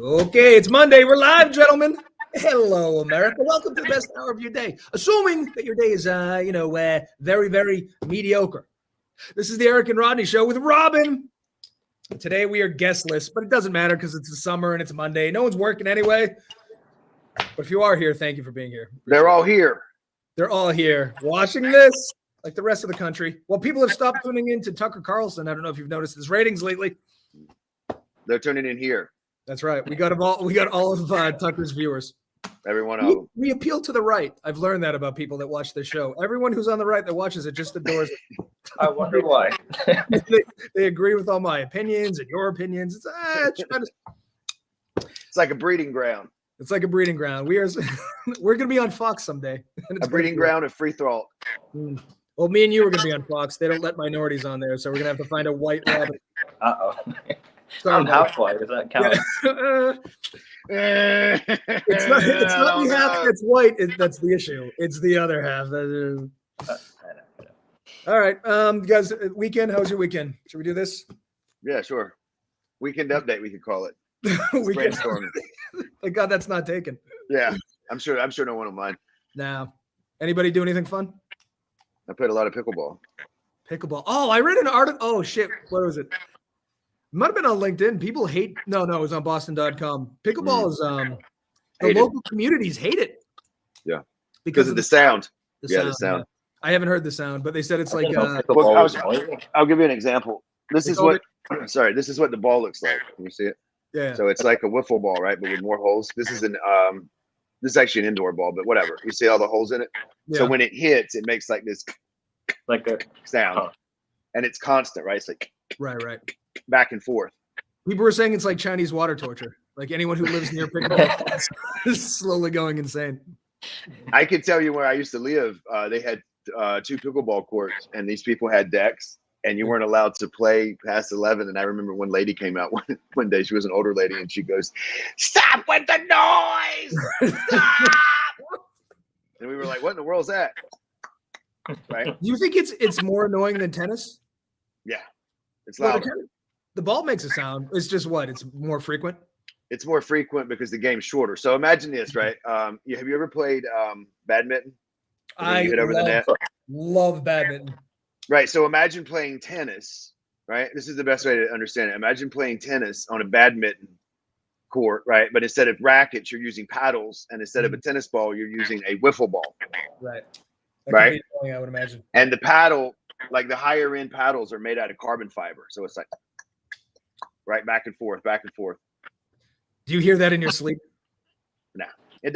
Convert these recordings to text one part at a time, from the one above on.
Okay, it's Monday. We're live, gentlemen. Hello, America. Welcome to the best hour of your day. Assuming that your day is, very, very mediocre. This is the Eric and Rodney show with Robin. Today we are guestless, but it doesn't matter because it's the summer and it's Monday. No one's working anyway. But if you are here, thank you for being here. They're all here. They're all here watching this, like the rest of the country. Well, people have stopped tuning in to Tucker Carlson. I don't know if you've noticed his ratings lately. They're tuning in here. That's right. We got all of Tucker's viewers. Every one of them. We appeal to the right. I've learned that about people that watch this show. Everyone who's on the right that watches it just adores it. I wonder why. they agree with all my opinions and your opinions. It's like a breeding ground. It's like a breeding ground. We're going to be on Fox someday. A breeding ground of free throw. Well, me and you are going to be on Fox. They don't let minorities on there, so we're going to have to find a white rabbit. Uh-oh. I'm half white. Does that count? Yeah. It's not the half that's white. That's the issue. It's the other half. All right, guys. Weekend. How was your weekend? Should we do this? Yeah, sure. Weekend update. We could call it. Weekend. Brainstorming. Thank God that's not taken. Yeah, I'm sure no one will mind. Now, anybody do anything fun? I played a lot of pickleball. Pickleball. Oh, I read an article. Oh shit, what was it? Might have been on LinkedIn. People hate. No, it was on Boston.com. Pickleball is the local communities hate it. Yeah, because of the sound. The sound. Yeah. I haven't heard the sound, but they said it's like. I'll give you an example. This is what the ball looks like. Can you see it? Yeah. So it's like a wiffle ball, right? But with more holes. This is actually an indoor ball, but whatever. You see all the holes in it. Yeah. So when it hits, it makes like this, like a sound, and it's constant, right? It's like right, back and forth. People were saying it's like Chinese water torture. Like anyone who lives near pickleball is slowly going insane. I can tell you where I used to live. They had 2 pickleball courts, and these people had decks. And you weren't allowed to play past 11. And I remember one lady came out one day. She was an older lady, and she goes, "Stop with the noise! Stop!" And we were like, "What in the world's that?" Right? Do you think it's more annoying than tennis? Yeah, it's loud. The ball makes a sound. It's just what? It's more frequent. It's more frequent because the game's shorter. So imagine this, right? Have you ever played badminton? I hit over the net? Love badminton. Right. So imagine playing tennis, right? This is the best way to understand it. Imagine playing tennis on a badminton court, right? But instead of rackets, you're using paddles. And instead of a tennis ball, you're using a wiffle ball. Right. Right. I would imagine. And the paddle, like the higher end paddles, are made out of carbon fiber. So it's like, right, back and forth, back and forth. Do you hear that in your sleep? No.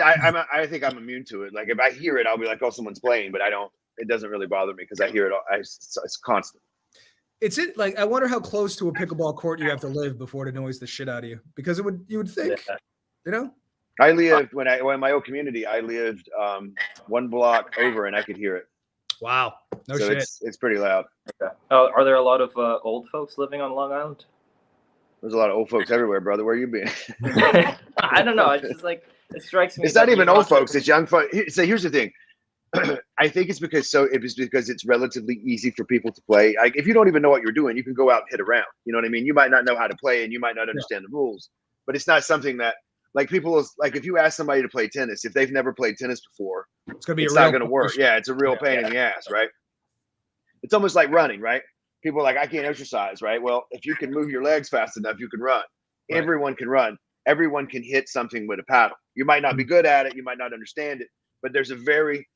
I think I'm immune to it. Like if I hear it, I'll be like, oh, someone's playing, but I don't. It doesn't really bother me because I hear it all. It's constant. I wonder how close to a pickleball court you have to live before it annoys the shit out of you. Because you would think, you know. I lived when in my old community. I lived 1 block over, and I could hear it. Wow, no shit. It's pretty loud. Okay. Are there a lot of old folks living on Long Island? There's a lot of old folks everywhere, brother. Where you been? I don't know. It's just like it strikes me. It's not even old folks. It's young folks. So here's the thing. I think it's because it's relatively easy for people to play. Like if you don't even know what you're doing, you can go out and hit around. You know what I mean? You might not know how to play and you might not understand the rules, but it's not something that like if you ask somebody to play tennis, if they've never played tennis before, it's not going to work. Yeah. It's a real pain in the ass, right? It's almost like running, right? People are like, I can't exercise, right? Well, if you can move your legs fast enough, you can run. Right. Everyone can run. Everyone can hit something with a paddle. You might not be good at it. You might not understand it, but there's a very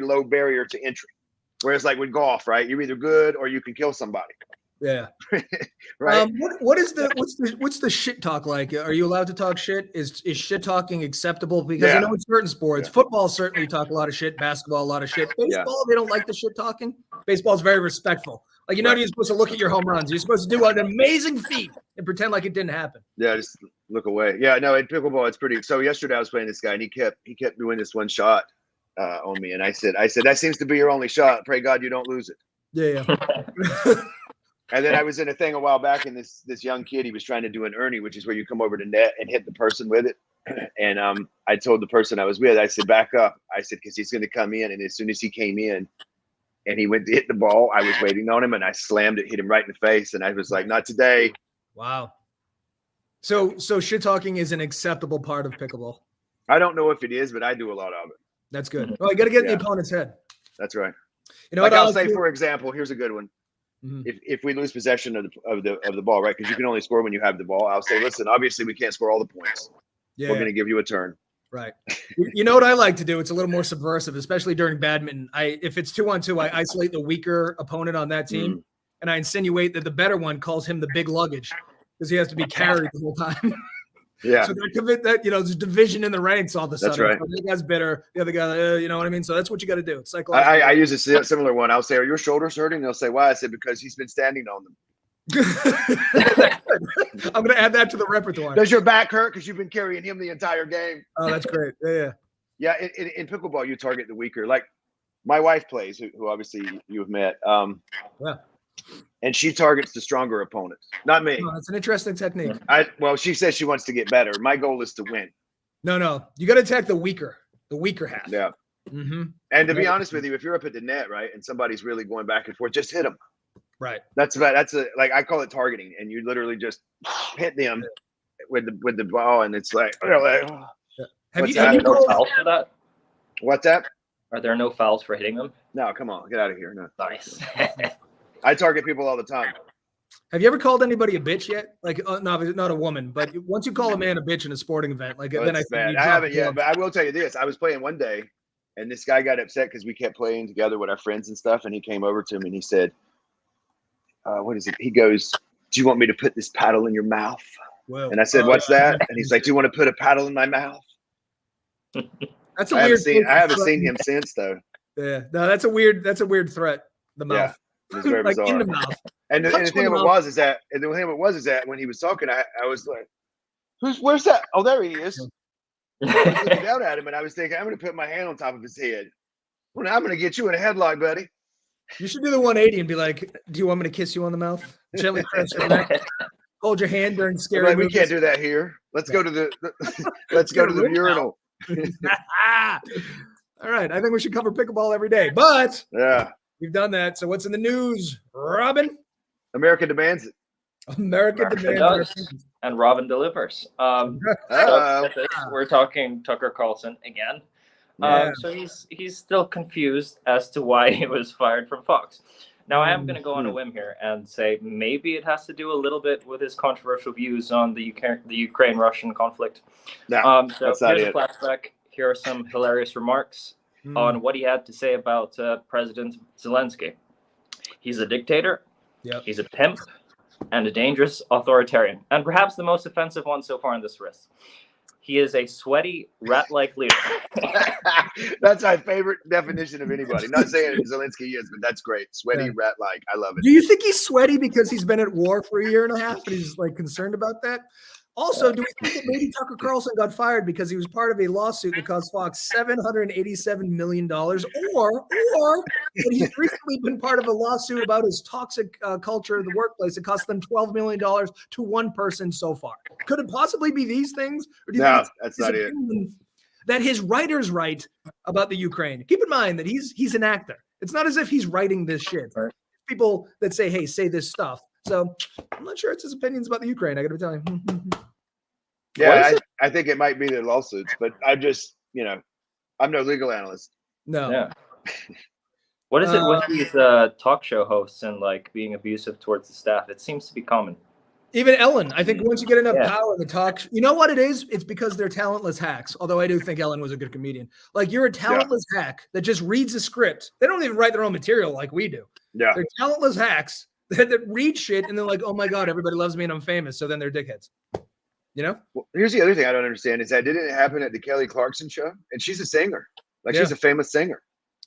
low barrier to entry. Whereas like with golf, right? You're either good or you can kill somebody. Yeah. Right. What's the shit talk like? Are you allowed to talk shit? Is shit talking acceptable? Because I know in certain sports, football certainly talk a lot of shit, basketball a lot of shit. Baseball, they don't like the shit talking. Baseball is very respectful. Like you're supposed to look at your home runs. You're supposed to do an amazing feat and pretend like it didn't happen. Yeah, just look away. Yeah, no, in pickleball it's pretty. So yesterday I was playing this guy and he kept doing this one shot on me, and I said that seems to be your only shot. Pray God you don't lose it. Yeah. And then I was in a thing a while back, and this young kid, he was trying to do an Ernie, which is where you come over to net and hit the person with it. And I told the person I was with, I said, back up. I said, because he's going to come in. And as soon as he came in and he went to hit the ball, I was waiting on him, and I slammed it, hit him right in the face. And I was like, not today. Wow. So shit talking is an acceptable part of pickleball. I don't know if it is, but I do a lot of it. That's good. Well, you got to get in Yeah. the opponent's head. That's right. You know Like what I'll say, for example, here's a good one. Mhm. If we lose possession of the ball, right? Because you can only score when you have the ball. I'll say, listen, obviously we can't score all the points. Yeah, We're going to give you a turn. right. You know what I like to do? It's a little more subversive, especially during badminton. If it's 2-on-2, I isolate the weaker opponent on that team, and I insinuate that the better one calls him the big luggage because he has to be carried the whole time. Yeah. So that there's division in the ranks all of a sudden. That's right. So the guy's bitter, the other guy, you know what I mean? So that's what you got to do. It's psychological. I use a similar one. I'll say, are your shoulders hurting? They'll say, why? I said, because he's been standing on them. I'm going to add that to the repertoire. Does your back hurt because you've been carrying him the entire game? Oh, that's great. Yeah. Yeah, in pickleball, you target the weaker. Like my wife plays, who obviously you have met. Yeah. And she targets the stronger opponents, not me. Oh, that's an interesting technique. Well, she says she wants to get better. My goal is to win. No. You got to attack the weaker half. Yeah. Mm-hmm. And to be honest with you, if you're up at the net, right, and somebody's really going back and forth, just hit them. Right. That's like I call it targeting, and you literally just hit them with the ball, and it's like, Have you no fouls for that? What's that? Are there no fouls for hitting them? No, come on, get out of here. No. Nice. I target people all the time. Have you ever called anybody a bitch yet? Like, no, not a woman, but once you call a man a bitch in a sporting event, like, then I haven't yet, but I will tell you this: I was playing one day, and this guy got upset because we kept playing together with our friends and stuff, and he came over to me and he said, "What is it?" He goes, "Do you want me to put this paddle in your mouth?" Whoa. And I said, "What's that?" And he's like, "Do you want to put a paddle in my mouth?" That's a I weird. haven't seen him since though. Yeah, no, that's a weird threat. The mouth. Yeah. It was very like bizarre. in the mouth. And the thing of it was that when he was talking, I was like, where's that? Oh, there he is. I was looking down at him and I was thinking, I'm going to put my hand on top of his head. Well, now I'm going to get you in a headlock, buddy. You should do the 180 and be like, do you want me to kiss you on the mouth? Gently press your neck. Hold your hand during scary Like, we can't do that here. Let's go to the let's go to the urinal. All right. I think we should cover pickleball every day. But yeah. We've done that. So what's in the news, Robin? America demands it. America demands it. And Robin delivers. We're talking Tucker Carlson again. Yeah. So he's still confused as to why he was fired from Fox. Now, I am going to go on a whim here and say maybe it has to do a little bit with his controversial views on the Ukraine-Russian conflict. No, so here's a flashback. Here are some hilarious remarks on what he had to say about President Zelensky. He's a dictator, he's a pimp, and a dangerous authoritarian. And perhaps the most offensive one so far in this list. He is a sweaty, rat-like leader. That's my favorite definition of anybody. Not saying Zelensky is, but that's great. Sweaty, rat-like. I love it. Do you think he's sweaty because he's been at war for a year and a half and he's like concerned about that? Also, do we think that maybe Tucker Carlson got fired because he was part of a lawsuit that cost Fox $787 million, or that he's recently been part of a lawsuit about his toxic culture in the workplace that cost them $12 million to one person so far? Could it possibly be these things? Or do you think that's not it. That his writers write about the Ukraine. Keep in mind that he's an actor. It's not as if he's writing this shit. Right. People that say, hey, say this stuff. So I'm not sure it's his opinions about the Ukraine. I got to be telling you. Yeah, I think it might be the lawsuits, but I'm just, I'm no legal analyst. No. Yeah. What is it with these talk show hosts and like being abusive towards the staff? It seems to be common. Even Ellen, I think once you get enough power in the talk, you know what it is? It's because they're talentless hacks. Although I do think Ellen was a good comedian. Like you're a talentless hack that just reads a script. They don't even write their own material like we do. Yeah. They're talentless hacks that read shit and they're like, oh my God, everybody loves me and I'm famous. So then they're dickheads. Well, here's the other thing I don't understand is that didn't it happen at the Kelly Clarkson show? And she's a singer. Like she's a famous singer.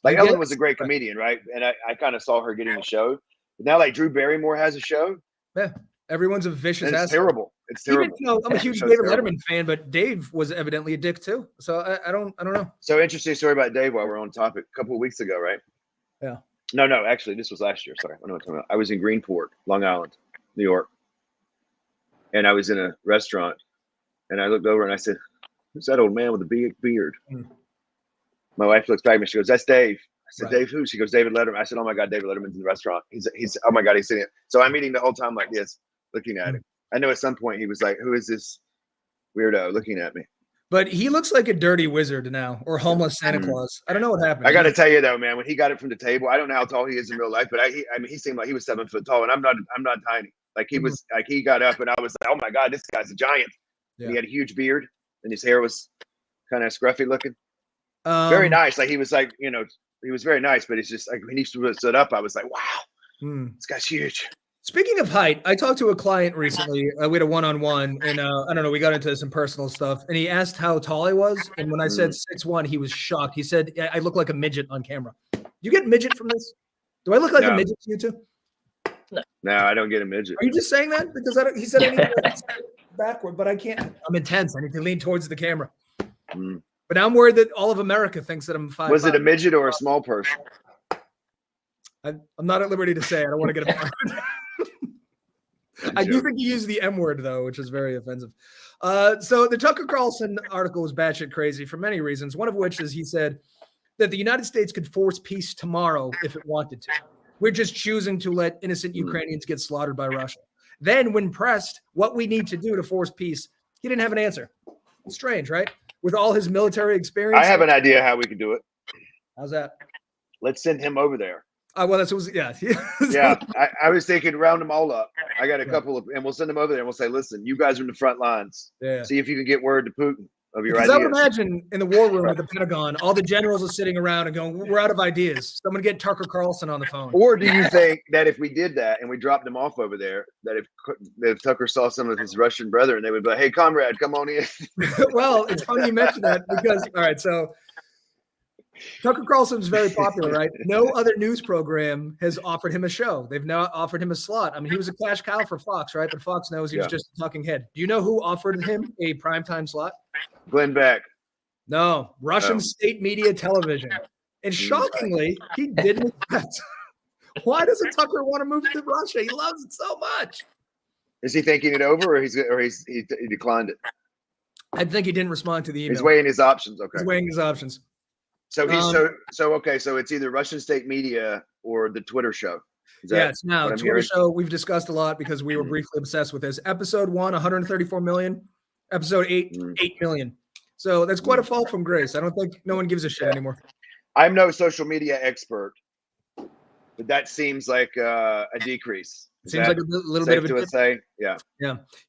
Like Ellen was a great comedian, right? And I kind of saw her getting the show. But now like Drew Barrymore has a show. Yeah. Everyone's a vicious ass. It's terrible. It's terrible. Even, I'm a huge David Letterman fan, but Dave was evidently a dick too. So I don't know. So interesting story about Dave while we're on topic. A couple of weeks ago, right? Yeah. No, actually, this was last year. Sorry. I know what I'm talking about. I was in Greenport, Long Island, New York. And I was in a restaurant and I looked over and I said, who's that old man with the big beard? My wife looks back at me. She goes, that's Dave. I said, Dave who? She goes, David Letterman. I said, oh my God, David Letterman's in the restaurant. He's oh my God, he's sitting. So I'm eating the whole time like this, looking at him. I know at some point he was like, "Who is this weirdo looking at me?" But he looks like a dirty wizard now, or homeless Santa Claus. I don't know what happened. I got to tell you though, man, when he got it from the table, I don't know how tall he is in real life, but I mean, he seemed like he was 7 foot tall, and I'm not tiny. Like he was, like he got up, and I was like, "Oh my god, this guy's a giant." Yeah. He had a huge beard, and his hair was kind of scruffy looking. Very nice. Like he was like, you know, he was very nice, but it's just like when he stood up, I was like, "Wow, this guy's huge." Speaking of height, I talked to a client recently. We had a one-on-one, and I don't know, we got into some personal stuff, and he asked how tall I was, and when I said 6'1", he was shocked. He said, I look like a midget on camera. Do you get midget from this? Do I look like a midget to you too? No, I don't get a midget. Are you just saying that? Because he said I need to backward, but I can't. I'm intense. I need to lean towards the camera. But now I'm worried that all of America thinks that I'm 5'5". Was it a midget or a small person? I'm not at liberty to say. I don't want to get fired. I do think he used the M word, though, which is very offensive. So the Tucker Carlson article was batshit crazy for many reasons, one of which is he said that the United States could force peace tomorrow if it wanted to. We're just choosing to let innocent Ukrainians get slaughtered by Russia. Then, when pressed what we need to do to force peace, he didn't have an answer. It's strange, right? With all his military experience. I have an idea how we could do it. How's that? Let's send him over there. Well, that's what was, yeah. Yeah, I was thinking round them all up. I got a couple of, and we'll send them over there and we'll say, listen, you guys are in the front lines. Yeah. See if you can get word to Putin of your ideas. ideas. I would imagine in the war room at the Pentagon, all the generals are sitting around and going, we're out of ideas. Someone get Tucker Carlson on the phone. Or do you think that if we did that and we dropped them off over there, that if Tucker saw some of his Russian brethren, they would be like, hey, comrade, come on in. Well, it's funny you mentioned that because, all right, so Tucker Carlson's very popular, right? No other news program has offered him a show. They've now offered him a slot. I mean, he was a cash cow for Fox, right? But Fox knows he was just a talking head. Do you know who offered him a primetime slot? Glenn Beck. No, Russian state media television. And shockingly, he didn't accept. Why doesn't Tucker want to move to Russia? He loves it so much. Is he thinking it over, or he declined it? I think he didn't respond to the email. He's weighing his options. Okay. He's weighing his options. So he's okay. So it's either Russian state media or the Twitter show. Yes. Now Twitter show we've discussed a lot because we were briefly obsessed with this. Episode 1, 134 million. Episode 8, 8 million. So that's quite a fall from grace. I don't think no one gives a shit anymore. I'm no social media expert, but that seems like a decrease. Seems like a little bit of a dip. Say, yeah.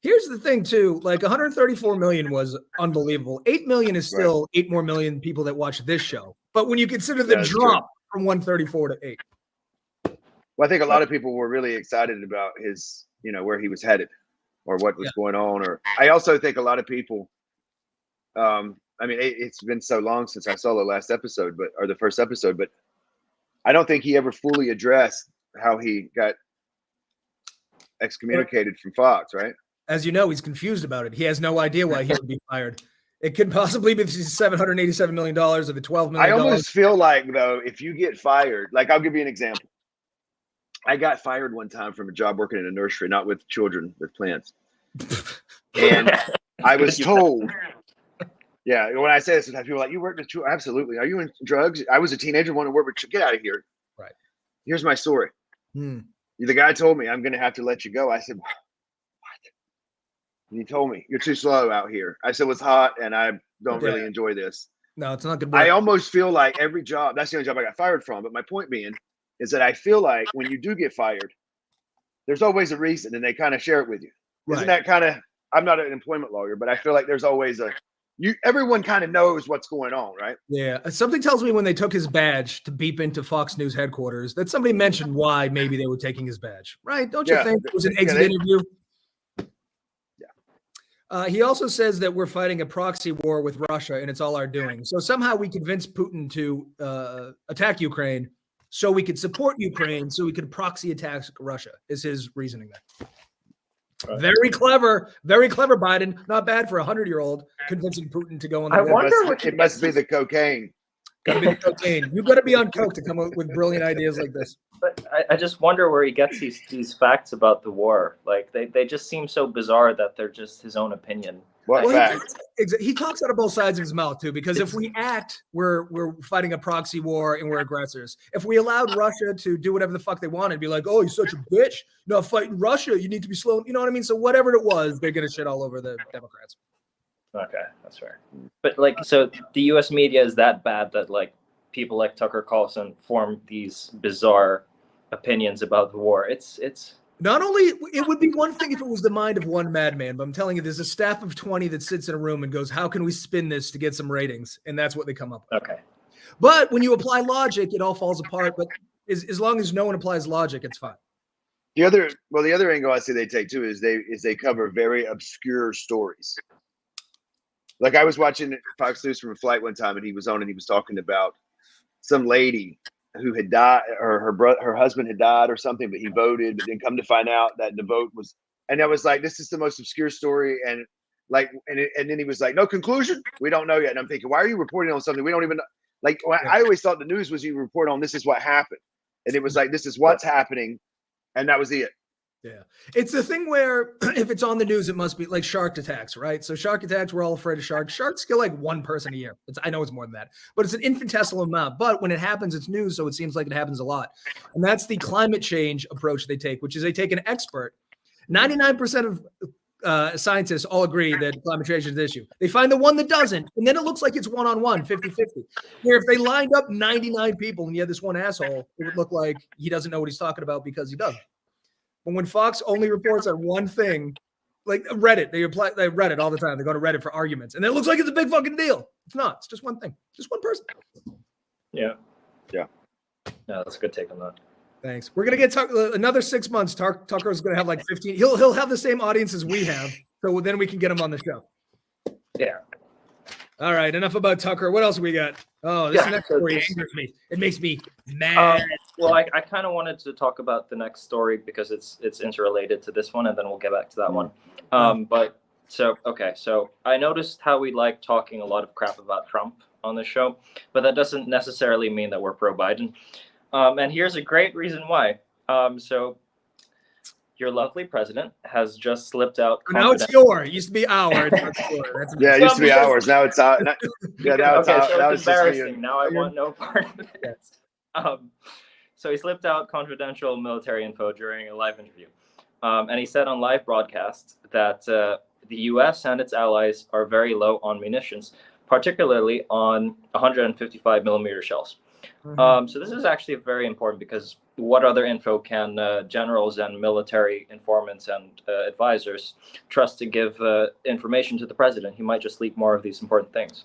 Here's the thing, too. Like 134 million was unbelievable. 8 million is still 8 more million people that watch this show. But when you consider the drop from 134 to 8. Well, I think a lot of people were really excited about his, where he was headed or what was going on. Or I also think a lot of people, I mean, it's been so long since I saw the first episode, but I don't think he ever fully addressed how he got excommunicated from Fox, right? As you know, he's confused about it. He has no idea why he would be fired. It could possibly be $787 million of the $12 million. I almost feel like, though, if you get fired, like I'll give you an example. I got fired one time from a job working in a nursery, not with children, with plants. And I was told, when I say this, sometimes people are like, you work with children? Absolutely. Are you in drugs? I was a teenager, want to work with get out of here. Right. Here's my story. The guy told me, I'm going to have to let you go. I said, what? And he told me, you're too slow out here. I said, it's hot and I don't really enjoy this. No, it's not good work. I almost feel like every job, that's the only job I got fired from. But my point being is that I feel like when you do get fired, there's always a reason and they kind of share it with you. Right. Isn't that kind of, I'm not an employment lawyer, but I feel like there's always everyone kind of knows what's going on, right? Yeah. Something tells me when they took his badge to beep into Fox News headquarters that somebody mentioned why maybe they were taking his badge, right? Don't you think it was an exit interview? Yeah. He also says that we're fighting a proxy war with Russia and it's all our doing. So somehow we convinced Putin to attack Ukraine so we could support Ukraine so we could proxy attack Russia is his reasoning there. Very clever, Biden. Not bad for a 100-year-old convincing Putin to go on the It must be the cocaine. Gotta be the cocaine. You got to be on coke to come up with brilliant ideas like this. But I just wonder where he gets these facts about the war. Like they just seem so bizarre that they're just his own opinion. What fact? He talks out of both sides of his mouth too, because if we act, we're fighting a proxy war and we're aggressors. If we allowed Russia to do whatever the fuck they wanted, be like, oh, you're such a bitch, not fighting Russia, you need to be slow. You know what I mean? So whatever it was, they're gonna shit all over the Democrats. Okay, that's fair. But like, so the U.S. media is that bad that like people like Tucker Carlson form these bizarre opinions about the war. It's not only, it would be one thing if it was the mind of one madman, but I'm telling you, there's a staff of 20 that sits in a room and goes, how can we spin this to get some ratings? And that's what they come up with. Okay. But when you apply logic, it all falls apart. But as long as no one applies logic, it's fine. The other angle I see they take too is they cover very obscure stories. Like I was watching Fox News from a flight one time, and he was on and he was talking about some lady who had died, or her husband had died or something, but he voted, but then come to find out that the vote was, and I was like, this is the most obscure story. And like, and then he was like, no conclusion. We don't know yet. And I'm thinking, why are you reporting on something we don't even know? Like, I always thought the news was you report on, this is what happened. And it was like, this is what's happening. And that was it. Yeah. It's the thing where if it's on the news, it must be like shark attacks, right? So shark attacks, we're all afraid of sharks. Sharks kill like one person a year. I know it's more than that, but it's an infinitesimal amount. But when it happens, it's news. So it seems like it happens a lot. And that's the climate change approach they take, which is they take an expert. 99% of scientists all agree that climate change is an issue. They find the one that doesn't, and then it looks like it's one-on-one, 50-50. Where if they lined up 99 people and you had this one asshole, it would look like he doesn't know what he's talking about because he doesn't. But when Fox only reports on one thing, like Reddit, they Reddit all the time. They go to Reddit for arguments, and it looks like it's a big fucking deal. It's not. It's just one thing. Just one person. Yeah. Yeah. No, that's a good take on that. Thanks. We're gonna get another 6 months. Tucker's gonna have like 15. He'll have the same audience as we have, so then we can get him on the show. Yeah. All right. Enough about Tucker. What else we got? Oh, this next story angers me. It makes me mad. Well, I kind of wanted to talk about the next story because it's interrelated to this one, and then we'll get back to that one. But so I noticed how we like talking a lot of crap about Trump on the show, but that doesn't necessarily mean that we're pro Biden. And here's a great reason why. So your lovely president has just slipped out. Now it's your. It used to be ours. Yeah, it used to be ours. Now it's out. Yeah, now it's out. So now it's embarrassing. Now I want no part of it. So he slipped out confidential military info during a live interview. And he said on live broadcast that the U.S. and its allies are very low on munitions, particularly on 155 millimeter shells. So this is actually very important because what other info can generals and military informants and advisors trust to give information to the president? He might just leak more of these important things.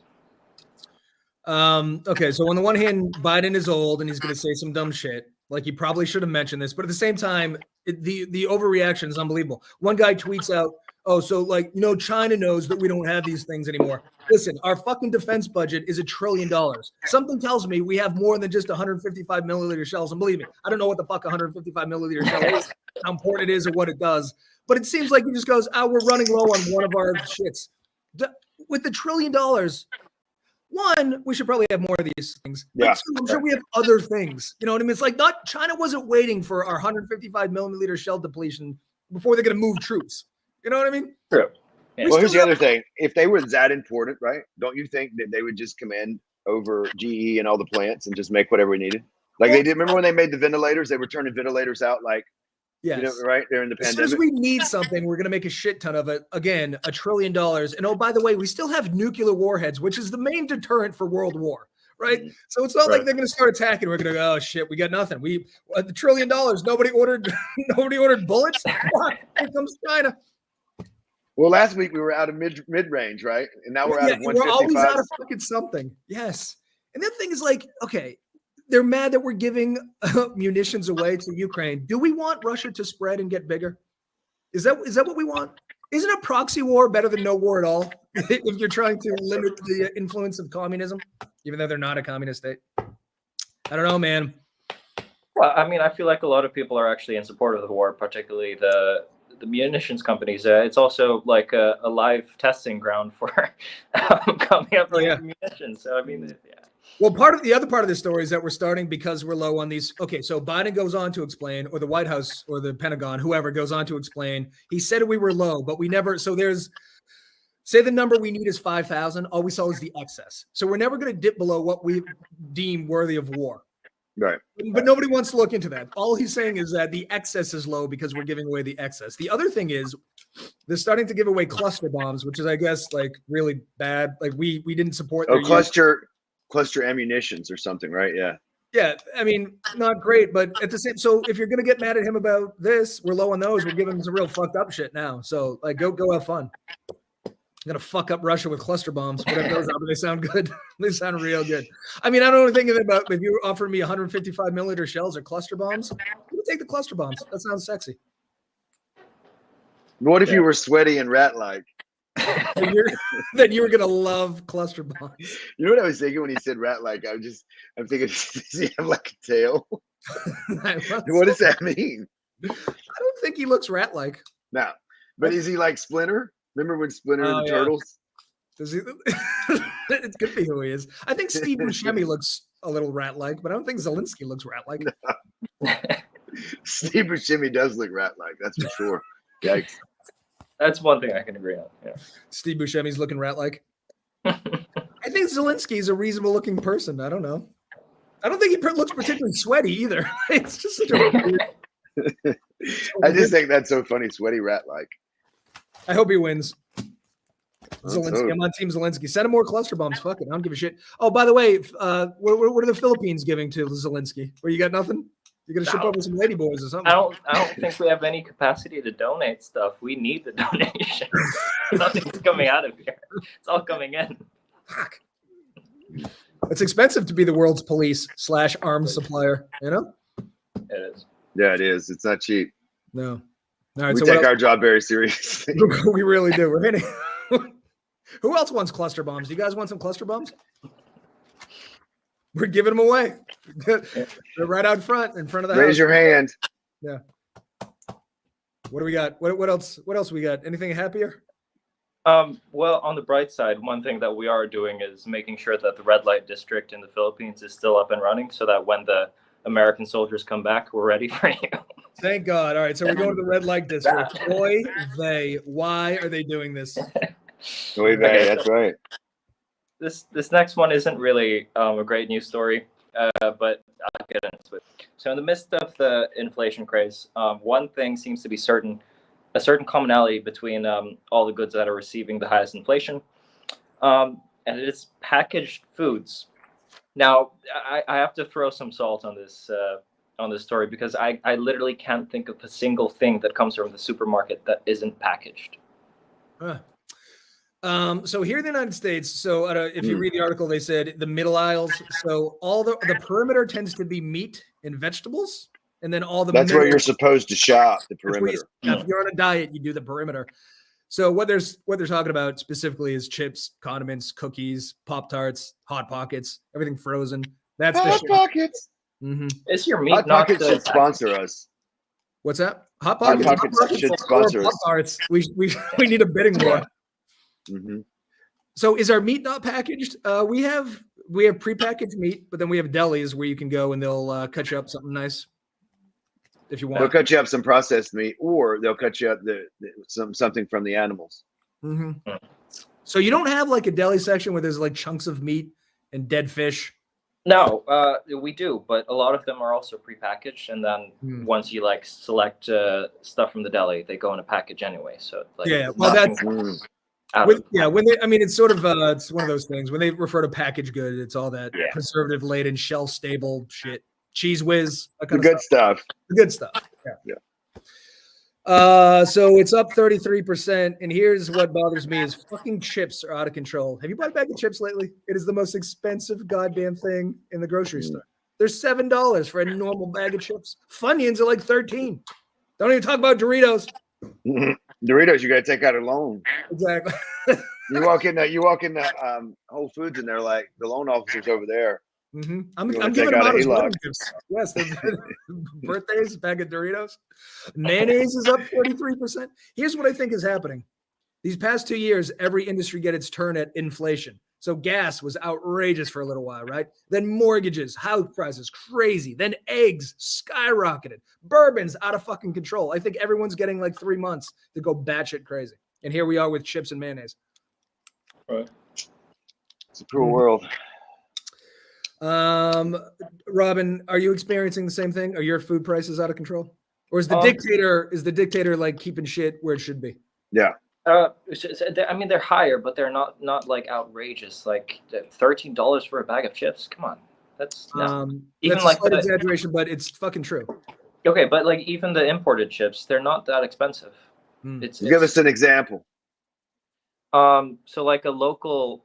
Okay, so on the one hand, Biden is old and he's going to say some dumb shit. Like he probably should have mentioned this, but at the same time, the overreaction is unbelievable. One guy tweets out, oh, so like, China knows that we don't have these things anymore. Listen, our fucking defense budget is $1 trillion. Something tells me we have more than just 155 milliliter shells. And believe me, I don't know what the fuck 155 milliliter shell is, how important it is or what it does. But it seems like he just goes, we're running low on one of our shits. With the $1 trillion, one, we should probably have more of these things. Yeah. Two, I'm sure we have other things. You know what I mean? It's like China wasn't waiting for our 155 millimeter shell depletion before they're going to move troops. You know what I mean? True. Yeah. Well, here's the other thing. If they were that important, right, don't you think that they would just command over GE and all the plants and just make whatever we needed? Like they did. Remember when they made the ventilators? They were turning ventilators out like, yes. Right during the pandemic. As soon as we need something, we're going to make a shit ton of it. Again, $1 trillion. And oh, by the way, we still have nuclear warheads, which is the main deterrent for world war. Right. So it's not like they're going to start attacking. We're going to go, oh shit, we got nothing. We $1 trillion. Nobody ordered bullets. Here comes China. Well, last week we were out of mid range, right? And now we're out of 155. We're always out of fucking something. Yes. And the thing is like, okay, they're mad that we're giving munitions away to Ukraine. Do we want Russia to spread and get bigger? Is that what we want? Isn't a proxy war better than no war at all? If you're trying to limit the influence of communism, even though they're not a communist state. I don't know, man. Well, I mean, I feel like a lot of people are actually in support of the war, particularly the munitions companies. It's also like a live testing ground for coming up with munitions. So I mean, yeah. Well, the other part of the story is that we're starting because we're low on these. Okay, so Biden goes on to explain, or the White House or the Pentagon, whoever goes on to explain. He said we were low, but we never. So there's Say the number we need is 5,000. All we saw is the excess. So we're never going to dip below what we deem worthy of war. Right. But nobody wants to look into that. All he's saying is that the excess is low because we're giving away the excess. The other thing is they're starting to give away cluster bombs, which is, I guess, like really bad. Like we didn't support. Oh, cluster ammunitions or something, right? Yeah. Yeah, I mean, not great, but at the same. So if you're gonna get mad at him about this, we're low on those. We're giving him some real fucked up shit now. So like, go have fun. I'm gonna fuck up Russia with cluster bombs. Whatever those are, but they sound good. They sound real good. I mean, I don't think about if you offer me 155 millimeter shells or cluster bombs. I'm gonna take the cluster bombs. That sounds sexy. What if you were sweaty and rat-like? Then you were gonna love cluster bombs. You know what I was thinking when he said rat-like? I'm thinking, does he have like a tail? What does that mean? I don't think he looks rat-like. No, but is he like Splinter? Remember when Splinter and the Turtles? Does he? It could be who he is. I think Steve Buscemi looks a little rat-like, but I don't think Zelensky looks rat-like. No. Steve Buscemi does look rat-like, that's for sure. Yikes. That's one thing I can agree on. Yeah. Steve Buscemi's looking rat-like. I think Zelensky's a reasonable-looking person. I don't know. I don't think he looks particularly sweaty either. It's just such a weird. I just think that's so funny, sweaty rat-like. I hope he wins. Zelensky. I'm on Team Zelensky. Send him more cluster bombs. Fuck it. I don't give a shit. Oh, by the way, what are the Philippines giving to Zelensky? Where you got nothing? You're gonna ship over some ladyboys or something. I don't think we have any capacity to donate stuff. We need the donation. Nothing's coming out of here. It's all coming in. Fuck. It's expensive to be the world's police / arms supplier, you know? It is. Yeah, it is. It's not cheap. No. All right, we take our job very seriously. We really do. We're hitting. Who else wants cluster bombs? Do you guys want some cluster bombs? We're giving them away. They're right out front, in front of the house. Raise your hand. Yeah. What do we got? What else? What else we got? Anything happier? Well, on the bright side, one thing that we are doing is making sure that the red light district in the Philippines is still up and running, so that when the American soldiers come back, we're ready for you. Thank God. All right, so we're going to the red light district. Boy, why are they doing this? Boy, that's right. This next one isn't really a great news story, but I'll get into it. So in the midst of the inflation craze, one thing seems to be a certain commonality between all the goods that are receiving the highest inflation, and it is packaged foods. Now, I have to throw some salt on this story because I literally can't think of a single thing that comes from the supermarket that isn't packaged. Huh. So here in the United States, so if you read the article, they said the middle aisles. So all the perimeter tends to be meat and vegetables, and then all the that's where you're supposed to shop. The perimeter. If you're on a diet, you do the perimeter. So what they're talking about specifically is chips, condiments, cookies, Pop-Tarts, Hot Pockets, everything frozen. That's Hot Pockets. Mm-hmm. Is your meat Hot not Pockets should sponsor us. What's that? Hot Pockets should sponsor us. Pop-Tarts. We need a bidding war. Mm-hmm. So is our meat not packaged? We have prepackaged meat, but then we have delis where you can go and they'll cut you up something nice if you want. They'll cut you up some processed meat, or they'll cut you up something from the animals. Mm-hmm. So you don't have like a deli section where there's like chunks of meat and dead fish? No, we do, but a lot of them are also prepackaged, and then once you like select stuff from the deli, they go in a package anyway. So like, yeah, well that's. It's sort of it's one of those things when they refer to packaged good, it's all that preservative laden, shelf stable shit, cheese whiz, that kind of good stuff. The good stuff. Yeah. So it's up 33%, and here's what bothers me: is fucking chips are out of control. Have you bought a bag of chips lately? It is the most expensive goddamn thing in the grocery store. They're $7 for a normal bag of chips. Funyuns are like $13. Don't even talk about Doritos. Doritos, you got to take out a loan. Exactly. you walk in the Whole Foods, and they're like, the loan officer's over there. Mm-hmm. I'm giving them out as wedding gifts. Yes, birthdays, bag of Doritos. Mayonnaise is up 43%. Here's what I think is happening. These past 2 years, every industry get its turn at inflation. So gas was outrageous for a little while, right? Then mortgages, house prices, crazy. Then eggs skyrocketed. Bourbon's out of fucking control. I think everyone's getting like 3 months to go batshit crazy. And here we are with chips and mayonnaise. Right. It's a cruel world. Robin, are you experiencing the same thing? Are your food prices out of control? Or is the dictator like keeping shit where it should be? Yeah. I mean, they're higher, but they're not like outrageous. Like $13 for a bag of chips. Come on, that's even like an exaggeration, but it's fucking true. Okay, but like even the imported chips, they're not that expensive. Give us an example. So like a local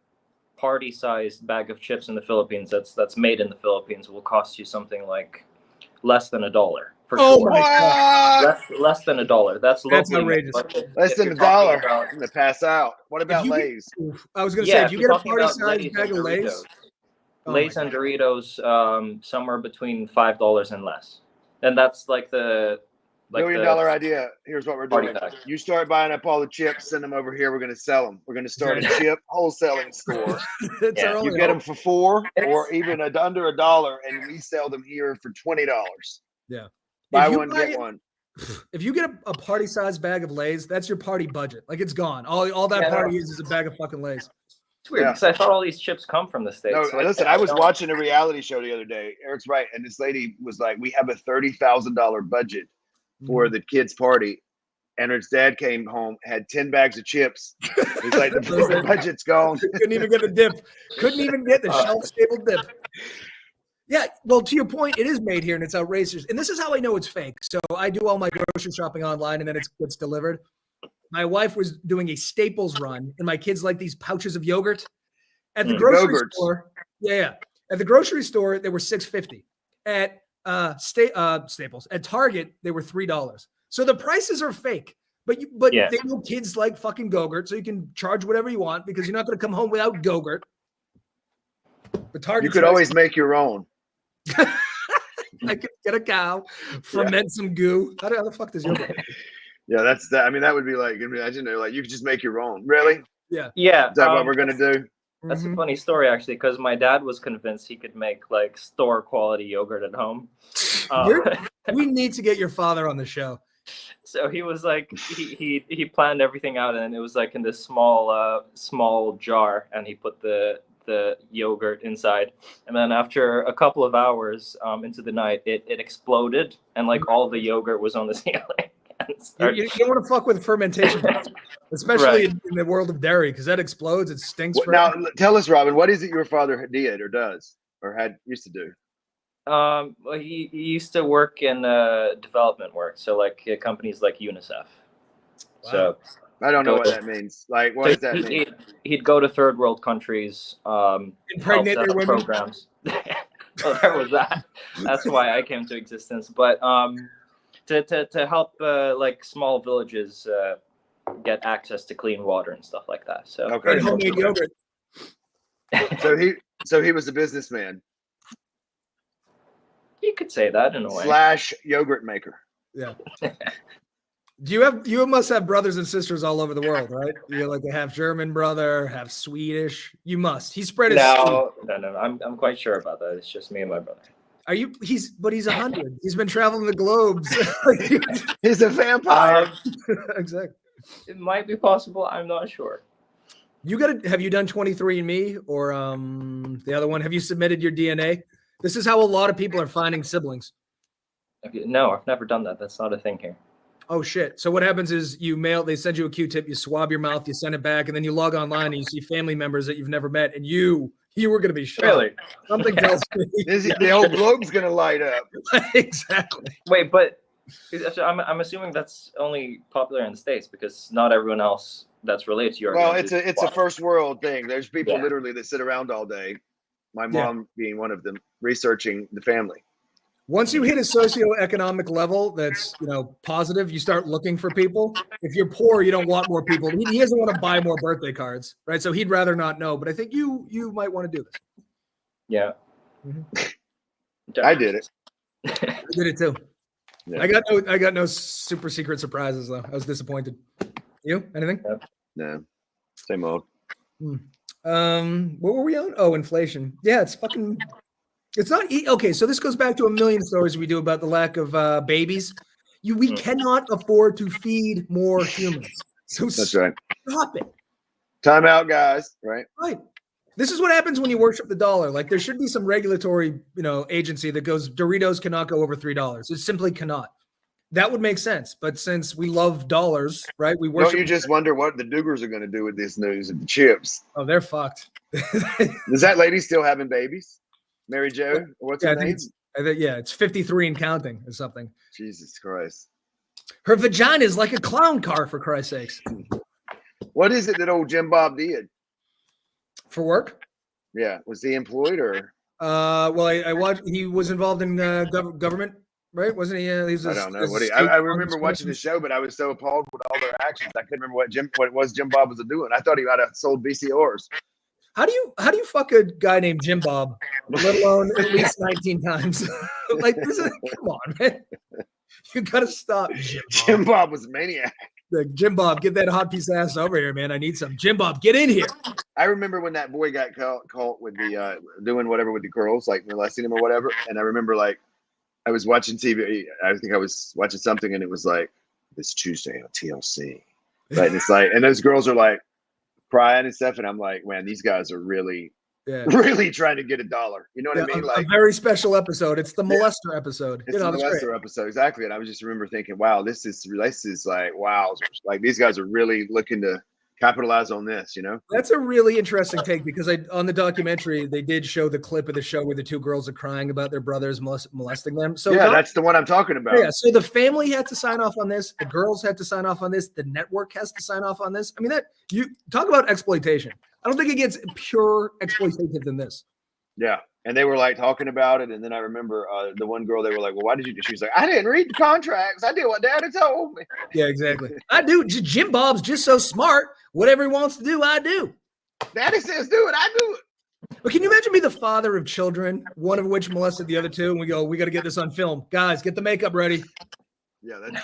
party-sized bag of chips in the Philippines that's made in the Philippines will cost you something like less than $1. Oh my God! Less than $1. That's outrageous. Less than $1. I'm gonna pass out. What about Lay's? I was gonna say, if you get a party-sized bag of Lay's, Lay's and Doritos, somewhere between $5 and less, and that's like the $1 million idea. Here's what we're doing. You start buying up all the chips, send them over here. We're going to sell them. We're going to start a chip wholesaling store. You get them for $4 or even under $1, and we sell them here for $20. Yeah. Buy one, get one. If you get a party-sized bag of Lay's, that's your party budget. Like, it's gone. All that party is a bag of fucking Lay's. It's weird because I thought all these chips come from the States. No, so listen, I was watching a reality show the other day. Eric's right. And this lady was like, we have a $30,000 budget for the kids' party. And her dad came home, had 10 bags of chips. He's like, the budget's gone. Couldn't even get the dip. Couldn't even get the shelf-stable dip. Yeah, well, to your point, it is made here and it's outrageous. And this is how I know it's fake. So I do all my grocery shopping online and then it gets delivered. My wife was doing a Staples run and my kids like these pouches of yogurt at the grocery store. Yeah. At the grocery store, they were $6.50. At Staples. At Target, they were $3. So the prices are fake. But they know kids like fucking Go-Gurt, so you can charge whatever you want because you're not going to come home without Go-Gurt. But Target, you could always make your own. I could get a cow, ferment some goo. How the fuck does yogurt? Yeah, that's that. I mean, that would be like, imagine like you could just make your own. Really? Yeah. Is that what we're gonna do? That's a funny story actually, because my dad was convinced he could make like store quality yogurt at home. We need to get your father on the show. So he was like, he planned everything out, and it was like in this small jar, and he put the yogurt inside, and then after a couple of hours into the night, it exploded, and like all the yogurt was on the ceiling. You don't want to fuck with fermentation, especially in the world of dairy, because that explodes. It stinks. Now, tell us, Robin, what is it your father did or does or used to do? Well, he used to work in development work, so like companies like UNICEF. Wow. So I don't know what that means. Like, what does that mean? He'd go to third world countries, impregnate their women programs. Well, there was that. That's why I came to existence. But to help like small villages get access to clean water and stuff like that. So homemade yogurt. So he was a businessman. You could say that in a way. / yogurt maker. Yeah. You must have brothers and sisters all over the world, right? You're like a half German brother, half Swedish. You must. He spread his. No. I'm quite sure about that. It's just me and my brother. Are you? He's 100. He's been traveling the globes. He's a vampire. Exactly. It might be possible. I'm not sure. Have you done 23andMe or the other one? Have you submitted your DNA? This is how a lot of people are finding siblings. No, I've never done that. That's not a thing here. Oh shit. So what happens is they send you a Q-tip, you swab your mouth, you send it back, and then you log online and you see family members that you've never met, and you were going to be shocked. Really? Something tells me. The whole globe's going to light up. Exactly. Wait, but I'm assuming that's only popular in the States because not everyone else that's related to you. Well, it's a first world thing. There's people literally that sit around all day. My mom being one of them, researching the family. Once you hit a socioeconomic level that's positive, you start looking for people. If you're poor, you don't want more people. He doesn't want to buy more birthday cards, right? So he'd rather not know. But I think you might want to do this. Yeah, I did it. I did it too. Yeah. I got no super secret surprises though. I was disappointed. You? Anything? No. Same old. What were we on? Oh, inflation. Yeah, it's fucking. It's not okay. So this goes back to a million stories we do about the lack of babies. We cannot afford to feed more humans. So that's right. Stop it. Time out, guys. Right. Right. This is what happens when you worship the dollar. Like there should be some regulatory, agency that goes, Doritos cannot go over $3. It simply cannot. That would make sense. But since we love dollars, right? We worship. Don't you just wonder what the Duggars are going to do with this news of the chips? Oh, they're fucked. Is that lady still having babies? Mary Jo? What's her name? It's 53 and counting or something. Jesus Christ. Her vagina is like a clown car, for Christ's sakes. What is it that old Jim Bob did? For work? Yeah. Was he employed or? Well, I watched. He was involved in government, right? Wasn't he? He was I don't know. I remember watching the show, but I was so appalled with all their actions. I couldn't remember what it was Jim Bob was doing. I thought he might have sold VCRs. How do you fuck a guy named Jim Bob, let alone at least 19 times? Like this is, come on, man. You gotta stop, Jim Bob. Jim Bob was a maniac. Like, Jim Bob, get that hot piece of ass over here, man. I need some. Jim Bob, get in here. I remember when that boy got caught with the doing whatever with the girls, like molesting him or whatever. And I remember like I was watching TV. I think I was watching something, and it was like this Tuesday on TLC. Right? And it's like, and those girls are like crying and stuff, and I'm like, man, these guys are really trying to get $1. You know what I mean? Like a very special episode. It's the molester episode. It's the molester episode, exactly. And I was just remember thinking, wow, this is like wow, like these guys are really looking to capitalize on this, That's a really interesting take because on the documentary they did show the clip of the show where the two girls are crying about their brothers molesting them. So that's the one I'm talking about. Yeah, so the family had to sign off on this, the girls had to sign off on this, the network has to sign off on this. I mean, that you talk about exploitation. I don't think it gets pure exploitative than this. Yeah. And they were like talking about it. And then I remember the one girl, they were like, well, why did you do? She was like, I didn't read the contracts. I did what Daddy told me. Yeah, exactly. I do. Jim Bob's just so smart. Whatever he wants to do, I do. Daddy says do it. I do it. But can you imagine me the father of children, one of which molested the other two? And we go, we got to get this on film. Guys, get the makeup ready. Yeah. And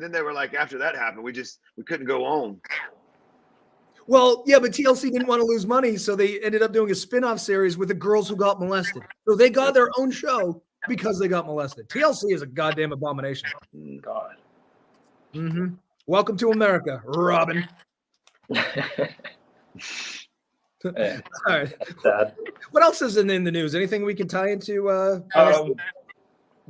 then they were like, after that happened, we couldn't go on. Well, yeah, but TLC didn't want to lose money, so they ended up doing a spin-off series with the girls who got molested. So they got their own show because they got molested. TLC is a goddamn abomination. God. Mm-hmm. Welcome to America, Robin. All right. Sad. What else is in the news? Anything we can tie into?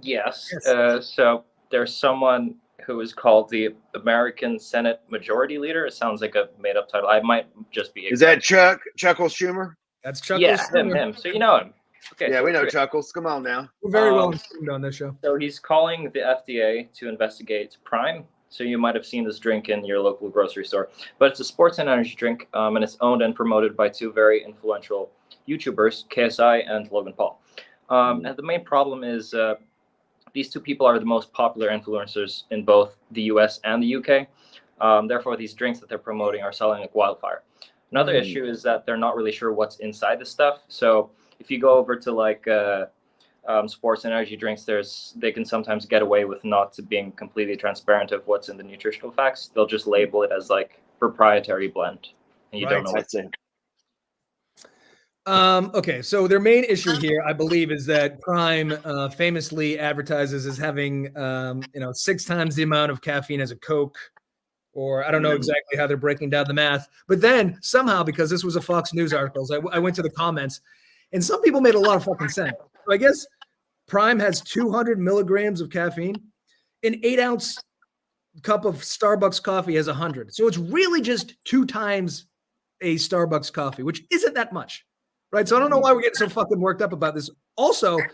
Yes. So there's someone who is called the American Senate Majority Leader. It sounds like a made-up title. I might just be. Is that Chuckles Schumer? That's Chuckles. Yeah, Schumer. him. So you know him. Okay. Yeah, so we know Chuckles. Come on now. We're very well informed on this show. So he's calling the FDA to investigate Prime. So you might have seen this drink in your local grocery store, but it's a sports and energy drink, and it's owned and promoted by two very influential YouTubers, KSI and Logan Paul. And the main problem is these two people are the most popular influencers in both the US and the UK. Therefore, these drinks that they're promoting are selling like wildfire. Another issue is that they're not really sure what's inside the stuff. So if you go over to like sports and energy drinks, they can sometimes get away with not being completely transparent of what's in the nutritional facts. They'll just label it as like proprietary blend, and you don't know what's in. Okay, so their main issue here, I believe, is that Prime famously advertises as having 6 times the amount of caffeine as a Coke, or I don't know exactly how they're breaking down the math. But then somehow, because this was a Fox News article, I went to the comments, and some people made a lot of fucking sense. So I guess Prime has 200 milligrams of caffeine. An 8-ounce cup of Starbucks coffee has 100. So it's really just 2 times a Starbucks coffee, which isn't that much. Right. So I don't know why we're getting so fucking worked up about this. Also, I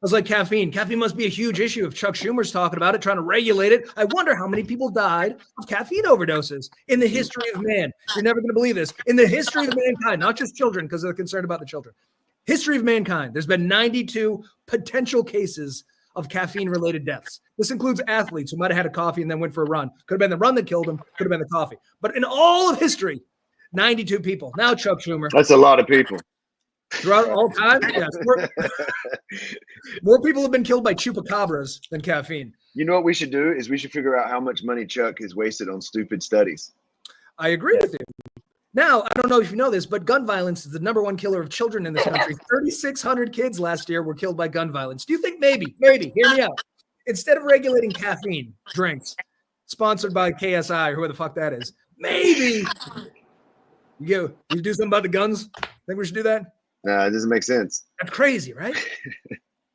was like, caffeine must be a huge issue if Chuck Schumer's talking about it, trying to regulate it. I wonder how many people died of caffeine overdoses in the history of man. You're never going to believe this. In the history of mankind, not just children, because they're concerned about the children. History of mankind. There's been 92 potential cases of caffeine-related deaths. This includes athletes who might have had a coffee and then went for a run. Could have been the run that killed them. Could have been the coffee. But in all of history, 92 people. Now Chuck Schumer. That's a lot of people. Throughout all time, yes. More people have been killed by chupacabras than caffeine. You know what we should do is we should figure out how much money Chuck has wasted on stupid studies. I agree with you. Now, I don't know if you know this, but gun violence is the #1 killer of children in this country. 3,600 kids last year were killed by gun violence. Do you think maybe, hear me out, instead of regulating caffeine drinks sponsored by KSI or who the fuck that is, maybe You do something about the guns? Think we should do that? No, it doesn't make sense. That's crazy, right?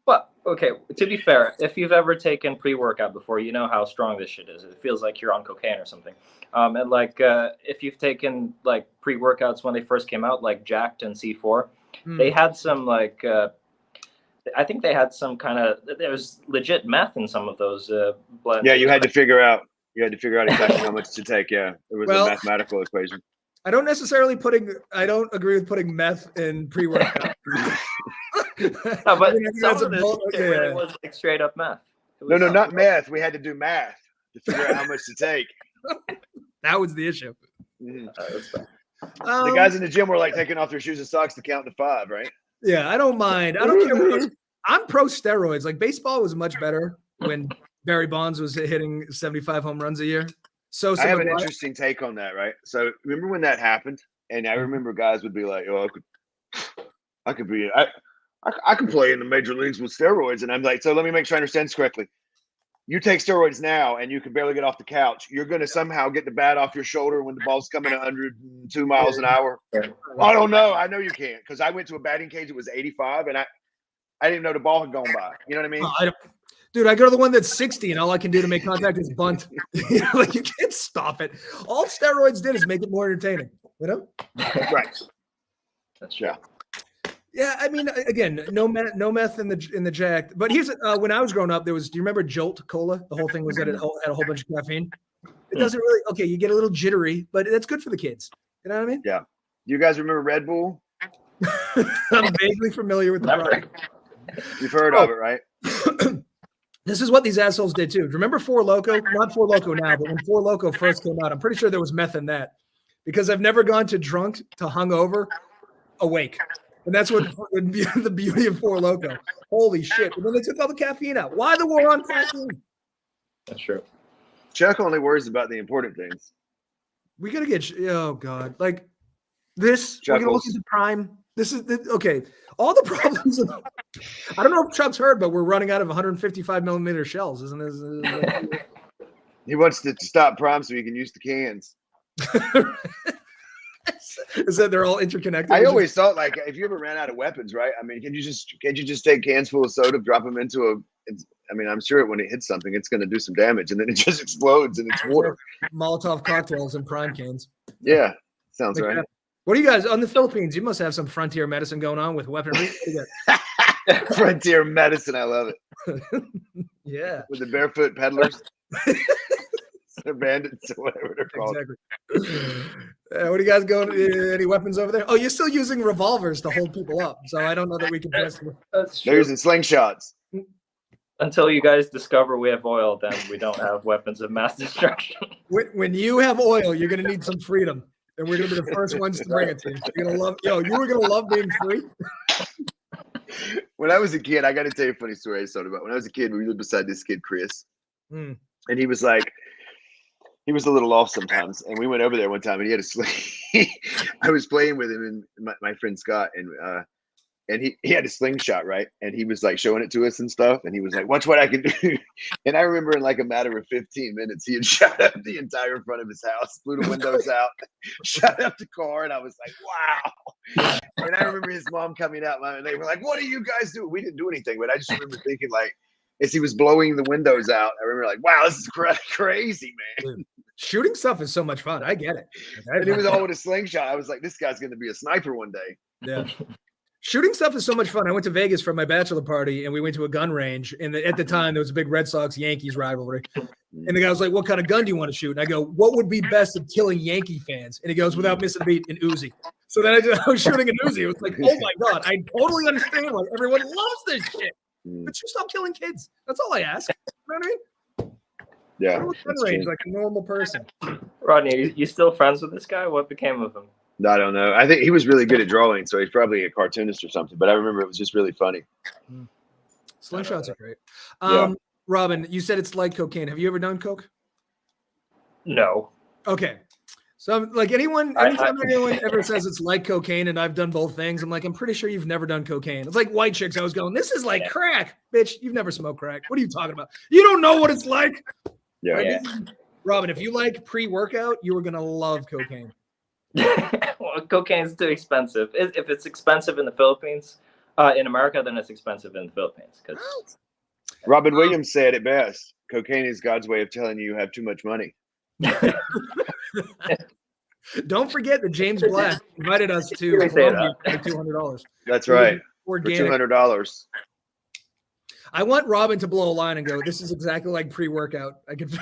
Well, okay, to be fair, if you've ever taken pre-workout before, you know how strong this shit is. It feels like you're on cocaine or something. And like if you've taken like pre-workouts when they first came out, like Jacked and C4, they had some like I think they had some kind of, there was legit meth in some of those blends. Yeah, you had to figure out exactly how much to take. Yeah, it was a mathematical equation. I don't agree with putting meth in pre-workout. No, but some of this really was like straight up meth. No, not meth. We had to do math to figure out how much to take. That was the issue. Mm-hmm. The guys in the gym were like taking off their shoes and socks to count to 5, right? Yeah, I don't mind. I don't care. I'm pro steroids. Like baseball was much better when Barry Bonds was hitting 75 home runs a year. So I have an interesting take on that, right? So remember when that happened? And I remember guys would be like, "Oh, I could play in the major leagues with steroids." And I'm like, so let me make sure I understand this correctly. You take steroids now and you can barely get off the couch. You're going to somehow get the bat off your shoulder when the ball's coming 102 miles an hour. I don't know. I know you can't, because I went to a batting cage. It was 85 and I didn't know the ball had gone by. You know what I mean? Dude, I go to the one that's 60 and all I can do to make contact is bunt. Like you can't stop it. All steroids did is make it more entertaining. You know? Right. That's true. Yeah, I mean, again, no meth in the Jack. But here's when I was growing up, there was. Do you remember Jolt Cola? The whole thing was that it had a whole bunch of caffeine. It doesn't really. Okay, you get a little jittery, but that's good for the kids. You know what I mean? Yeah. You guys remember Red Bull? I'm vaguely familiar with the product. You've heard of it, right? This is what these assholes did too. Remember Four Loko? Not Four Loko now, but when Four Loko first came out, I'm pretty sure there was meth in that, because I've never gone to drunk to hungover awake. And that's what the beauty of Four Loko. Holy shit. And then they took all the caffeine out. Why the war on caffeine? That's true. Chuck only worries about the important things. We got to get, oh God. Like this, we're going to look into Prime. This is, okay. All the problems, I don't know if Chuck's heard, but we're running out of 155 millimeter shells, isn't it? He wants to stop Prime so he can use the cans. Is that they're all interconnected? I always thought, like, if you ever ran out of weapons, right? I mean, can't you just take cans full of soda, drop them into I'm sure when it hits something, it's going to do some damage, and then it just explodes and it's water. Molotov cocktails and Prime cans. Yeah, sounds right. What do you guys on the Philippines? You must have some frontier medicine going on with weaponry. Frontier medicine, I love it. Yeah, with the barefoot peddlers. They're bandits or whatever they're called. Exactly. What do you guys going? Any weapons over there? Oh, you're still using revolvers to hold people up, so I don't know that we can trust you. That's true. They're using slingshots. Until you guys discover we have oil, then we don't have weapons of mass destruction. When you have oil, you're going to need some freedom, and we're going to be the first ones to bring it to you. You're going to love. You were going to love being free. When I was a kid, I got to tell you a funny story I thought about. When I was a kid, we lived beside this kid, Chris, and he was like. He was a little off sometimes, and we went over there one time, and he had a sling. I was playing with him and my friend Scott, and he had a slingshot, right? And he was like showing it to us and stuff, and he was like, "Watch what I can do." And I remember in like a matter of 15 minutes, he had shot up the entire front of his house, blew the windows out, shot up the car, and I was like, "Wow!" And I remember his mom coming out, and they were like, "What are you guys doing?" We didn't do anything, but I just remember thinking like. As he was blowing the windows out, I remember like, wow, this is crazy, man. Dude, shooting stuff is so much fun. I get it. And he was all with a slingshot. I was like, this guy's going to be a sniper one day. Yeah. Shooting stuff is so much fun. I went to Vegas for my bachelor party, and we went to a gun range. And at the time, there was a big Red Sox-Yankees rivalry. And the guy was like, what kind of gun do you want to shoot? And I go, what would be best at killing Yankee fans? And he goes, without missing a beat, an Uzi. So then I was shooting an Uzi. It was like, oh, my God. I totally understand why everyone loves this shit. But you stop killing kids. That's all I ask. You know what I mean? Yeah. Range, like a normal person. Rodney, you still friends with this guy? What became of him? I don't know. I think he was really good at drawing, so he's probably a cartoonist or something. But I remember it was just really funny. Slingshots are great. Yeah. Robin, you said it's like cocaine. Have you ever done coke? No. Okay. So, like anytime anyone ever says it's like cocaine and I've done both things, I'm like, I'm pretty sure you've never done cocaine. It's like white chicks. I was going, this is like crack. Bitch, you've never smoked crack. What are you talking about? You don't know what it's like. Yeah. Robin, if you like pre-workout, you were going to love cocaine. Well, cocaine is too expensive. If it's expensive in the Philippines, in America, then it's expensive in the Philippines. Because Robin Williams said it best: cocaine is God's way of telling you have too much money. Don't forget that James Black invited us to Colombia for $200. That's right. Organic. For $200. I want Robin to blow a line and go, "This is exactly like pre-workout." I could.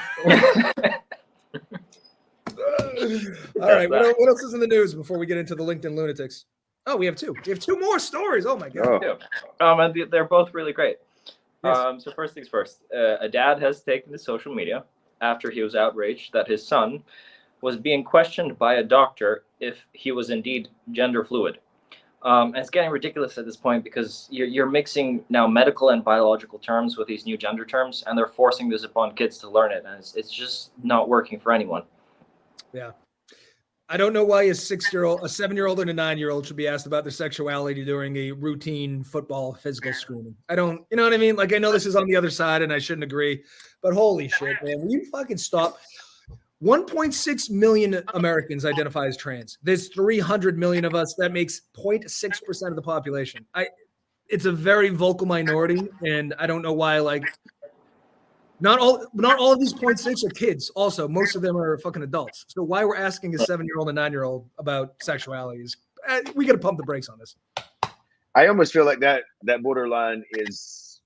All right. What else is in the news before we get into the LinkedIn lunatics? Oh, we have two. We have two more stories. Oh my god. And they're both really great. Yes. So first things first, a dad has taken to social media after he was outraged that his son was being questioned by a doctor if he was indeed gender fluid. And it's getting ridiculous at this point because you're mixing now medical and biological terms with these new gender terms, and they're forcing this upon kids to learn it, and it's just not working for anyone. Yeah. I don't know why a 7-year-old and a 9-year-old should be asked about their sexuality during a routine football physical screening. I don't, you know what I mean? Like, I know this is on the other side and I shouldn't agree, but holy shit, man. Will you fucking stop? 1.6 million Americans identify as trans. There's 300 million of us. That makes 0.6% of the population. It's a very vocal minority, and I don't know why, like, not all of these 0.6 are kids. Also, most of them are fucking adults. So why we're asking a 7-year-old and 9-year-old about sexualities? We got to pump the brakes on this. I almost feel like that borderline is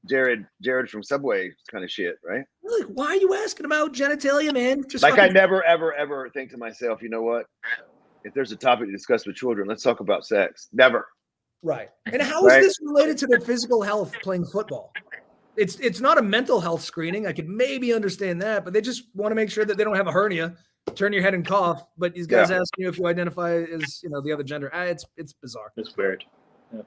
Jared from Subway kind of shit, right? Like, why are you asking about genitalia, man? Just like, I never, ever think to myself, you know what? If there's a topic to discuss with children, let's talk about sex. Never. Right. And how is this related to their physical health playing football? It's not a mental health screening. I could maybe understand that, but they just want to make sure that they don't have a hernia, turn your head and cough. But these guys asking you if you identify as, the other gender. It's bizarre. It's weird. Yeah.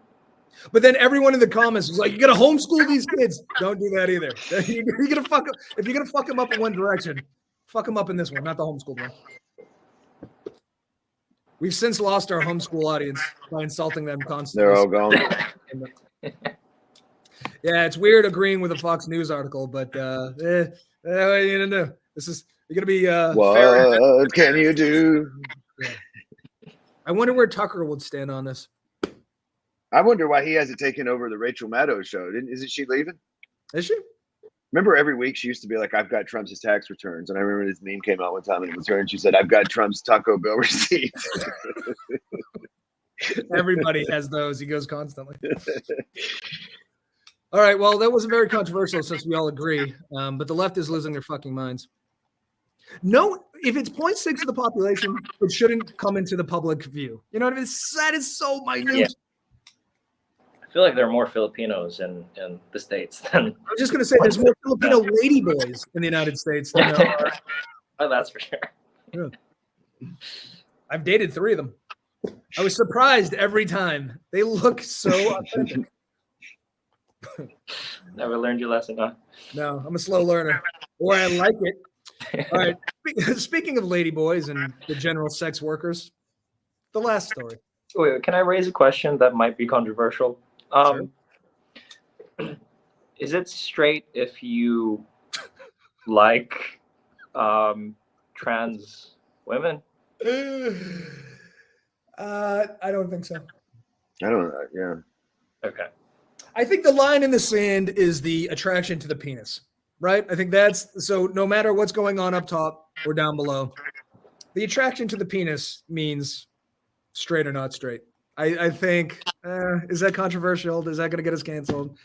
But then everyone in the comments was like, "You got to homeschool these kids." Don't do that either. You're gonna fuck them. If you're gonna fuck them up in one direction, fuck them up in this one, not the homeschool one. We've since lost our homeschool audience by insulting them constantly. They're all gone. Yeah, it's weird agreeing with a Fox News article, but what are you gonna do? You're gonna be what can you do? Yeah. I wonder where Tucker would stand on this. I wonder why he hasn't taken over the Rachel Maddow show. Isn't she leaving? Is she? Remember, every week she used to be like, "I've got Trump's tax returns," and I remember this meme came out one time and it was her, and she said, "I've got Trump's Taco Bell receipts." Everybody has those. He goes constantly. All right, well, that wasn't very controversial since we all agree, but the left is losing their fucking minds. No, if it's 0.6 of the population, it shouldn't come into the public view. You know what I mean? That is so minute. Yeah. I feel like there are more Filipinos in the States than... I was just going to say there's more Filipino ladyboys in the United States than there are. Oh, that's for sure. Yeah. I've dated 3 of them. I was surprised every time. They look so authentic. Never learned your lesson, huh? No, I'm a slow learner. Or I like it. All right. Speaking of ladyboys and the general sex workers, the last story. Wait, can I raise a question that might be controversial? Sure. Is it straight if you like trans women? I don't think so. I don't know. Yeah. Okay. I think the line in the sand is the attraction to the penis, right? I think that's so no matter what's going on up top or down below, the attraction to the penis means straight or not straight. I think, is that controversial? Is that going to get us canceled?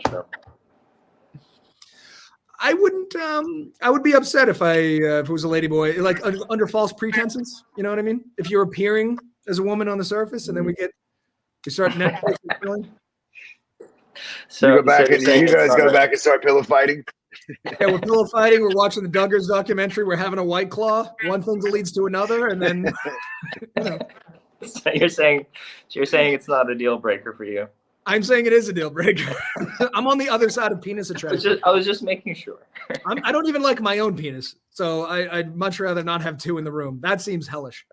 Sure. I would be upset if it was a ladyboy, like under false pretenses. You know what I mean? If you're appearing as a woman on the surface and then we start Netflix feeling. So you guys go back and start pillow fighting. Yeah, we're pillow fighting. We're watching the Duggars documentary. We're having a White Claw. One thing leads to another, and then. So you're saying it's not a deal breaker for you? I'm saying it is a deal breaker. I'm on the other side of penis attraction. I was just making sure. I don't even like my own penis, so I'd much rather not have 2 in the room. That seems hellish.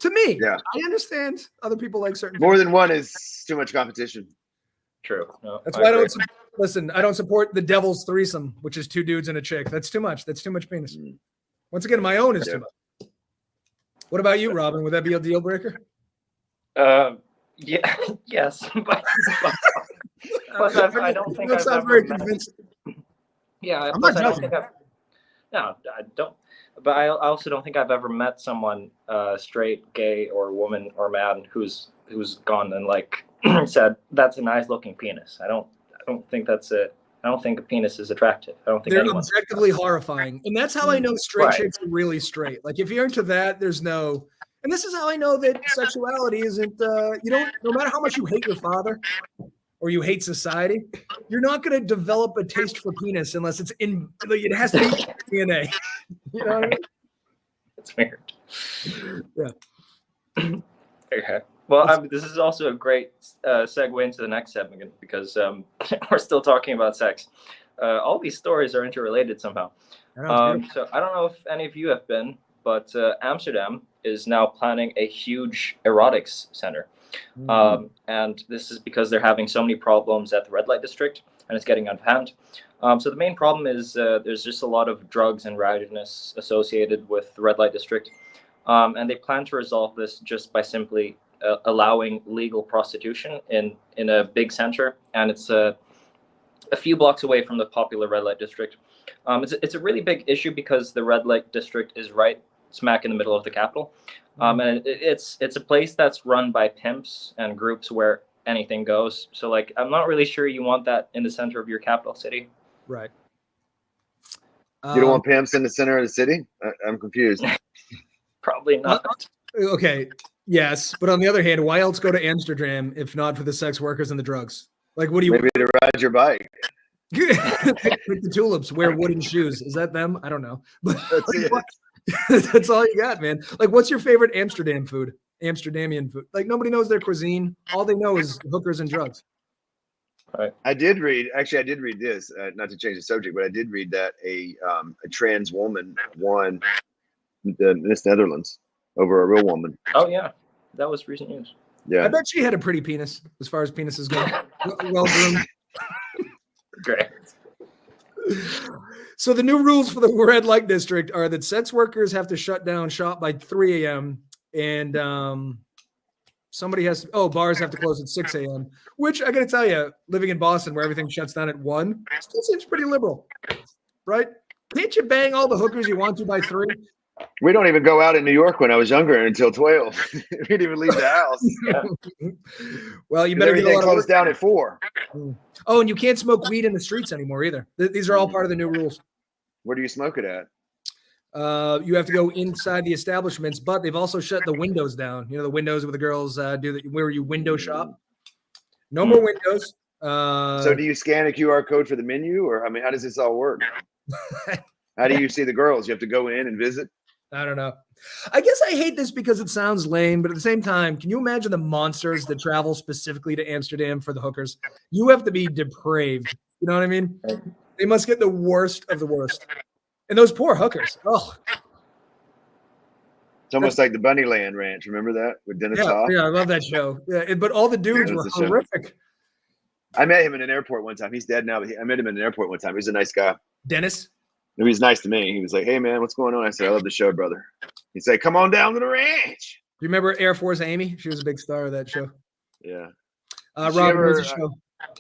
To me, yeah. I understand other people like certain more things. than one is too much competition. True. No, that's why I don't support the devil's threesome, which is 2 dudes and a chick. That's too much. That's too much penis. Once again, my own is too much. What about you, Robin? Would that be a deal breaker? Yeah, yes, but I don't think I've ever very met. convincing. Yeah, I'm plus not I don't judging. think I've. No, I don't. But I also don't think I've ever met someone, straight, gay, or woman or man, who's gone and like said that's a nice looking penis. I don't think that's it. I don't think a penis is attractive. I don't think They're anyone's objectively horrifying. And that's how I know straight Right. chicks are really straight. Like if you're into that, there's no, and this is how I know that sexuality isn't, you don't, no matter how much you hate your father or you hate society, you're not going to develop a taste for penis unless it's in, it has to be DNA. You know what I mean? It's weird. Yeah. Okay. Well, this is also a great segue into the next segment because we're still talking about sex. All these stories are interrelated somehow. So I don't know if any of you have been, but Amsterdam is now planning a huge erotics center. And this is because they're having so many problems at the red light district and it's getting out of hand. So the main problem is there's just a lot of drugs and rowdiness associated with the red light district. And they plan to resolve this just by simply allowing legal prostitution in a big center. And it's a few blocks away from the popular red light district. It's a really big issue because the red light district is right smack in the middle of the capital. And it's a place that's run by pimps and groups where anything goes. So like, I'm not really sure you want that in the center of your capital city. Right. You don't want pimps in the center of the city? I'm confused. Probably not. Okay. Yes. But on the other hand, why else go to Amsterdam if not for the sex workers and the drugs? Like, what do you Maybe to ride your bike. pick the tulips, wear wooden shoes. Is that them? I don't know. But That's it. that's all you got, man. Like, what's your favorite Amsterdam food? Amsterdamian food. Like, nobody knows their cuisine. All they know is hookers and drugs. Right. I did read this, not to change the subject, but I did read that a trans woman won the Miss Netherlands over a real woman. Oh yeah, that was recent news. Yeah, I bet she had a pretty penis as far as penises go. Well groomed. Great. So the new rules for the red light district are that sex workers have to shut down shop by 3 a.m. and somebody has to, bars have to close at 6 a.m. Which I got to tell you, living in Boston where everything shuts down at 1, still seems pretty liberal, right? Can't you bang all the hookers you want to by 3? we don't even go out in New York when I was younger until 12. We didn't even leave the house. Well, you better get a lot of closed down at 4. Oh, and you can't smoke weed in the streets anymore either. These are all part of the new rules. Where do you smoke it at? You have to go inside the establishments, but they've also shut the windows down. You know, the windows where the girls where you window shop. No more windows. So do you scan a QR code for the menu, or I mean, how does this all work? How do you see the girls? You have to go in and visit? I don't know. I guess I hate this because it sounds lame, but at the same time, can you imagine the monsters that travel specifically to Amsterdam for the hookers? You have to be depraved. You know what I mean? They must get the worst of the worst. And those poor hookers. Oh. It's almost like the Bunnyland Ranch. Remember that with Dennis Hoff? Yeah, I love that show. Yeah, but all the dudes were horrific. I met him in an airport one time. He's dead now, but I met him in an airport one time. He was a nice guy. Dennis? He was nice to me. He was like, "Hey, man, what's going on?" I said, "I love the show, brother." He said, "Come on down to the ranch." Do you remember Air Force Amy? She was a big star of that show. Yeah.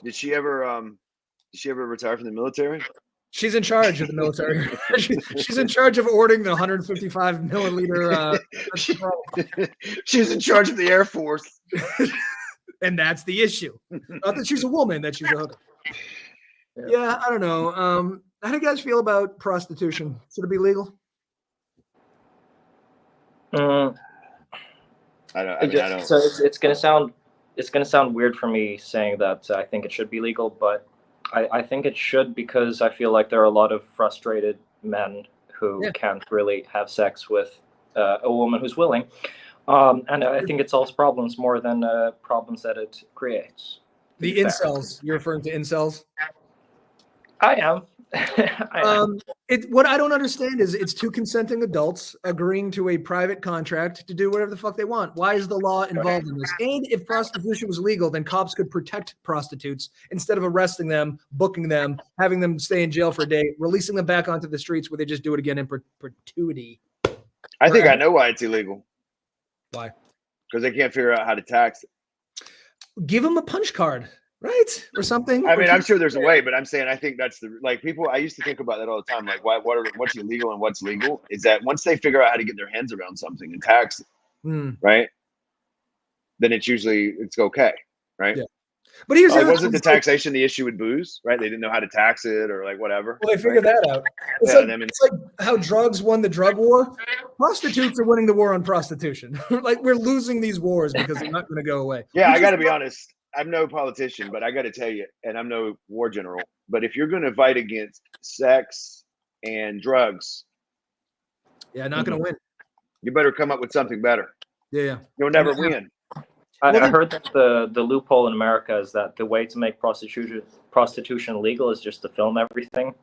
Did she ever retire from the military? She's in charge of the military. She's in charge of ordering the 155 milliliter. She's in charge of the Air Force. And that's the issue. Not that she's a woman, that she's a hooker. Yeah, I don't know. How do you guys feel about prostitution? Should it be legal? I don't. So it's gonna sound weird for me saying that I think it should be legal, but I think it should because I feel like there are a lot of frustrated men who can't really have sex with a woman who's willing, and I think it solves problems more than problems that it creates. The incels. You're referring to incels? I am. What I don't understand is it's two consenting adults agreeing to a private contract to do whatever the fuck they want. Why is the law involved in this? And if prostitution was legal, then cops could protect prostitutes instead of arresting them, booking them, having them stay in jail for a day, releasing them back onto the streets where they just do it again in perpetuity. I think I know why it's illegal. Why? Because they can't figure out how to tax it. Give them a punch card, right? Or something. I mean, I'm sure there's a way, but I'm saying I think that's people. I used to think about that all the time. Like, what's illegal and what's legal? Is that once they figure out how to get their hands around something and tax it, right? Then it's okay, right? Yeah. But here's wasn't the taxation the issue with booze, right? They didn't know how to tax it or like whatever. Well, they figured that out. It's like how drugs won the drug war. Prostitutes are winning the war on prostitution. Like we're losing these wars because they're not going to go away. Yeah, I got to be honest. I'm no politician, but I got to tell you, and I'm no war general, but if you're going to fight against sex and drugs, not going to win. You better come up with something better. Yeah. You'll never win. I heard that the loophole in America is that the way to make prostitution legal is just to film everything.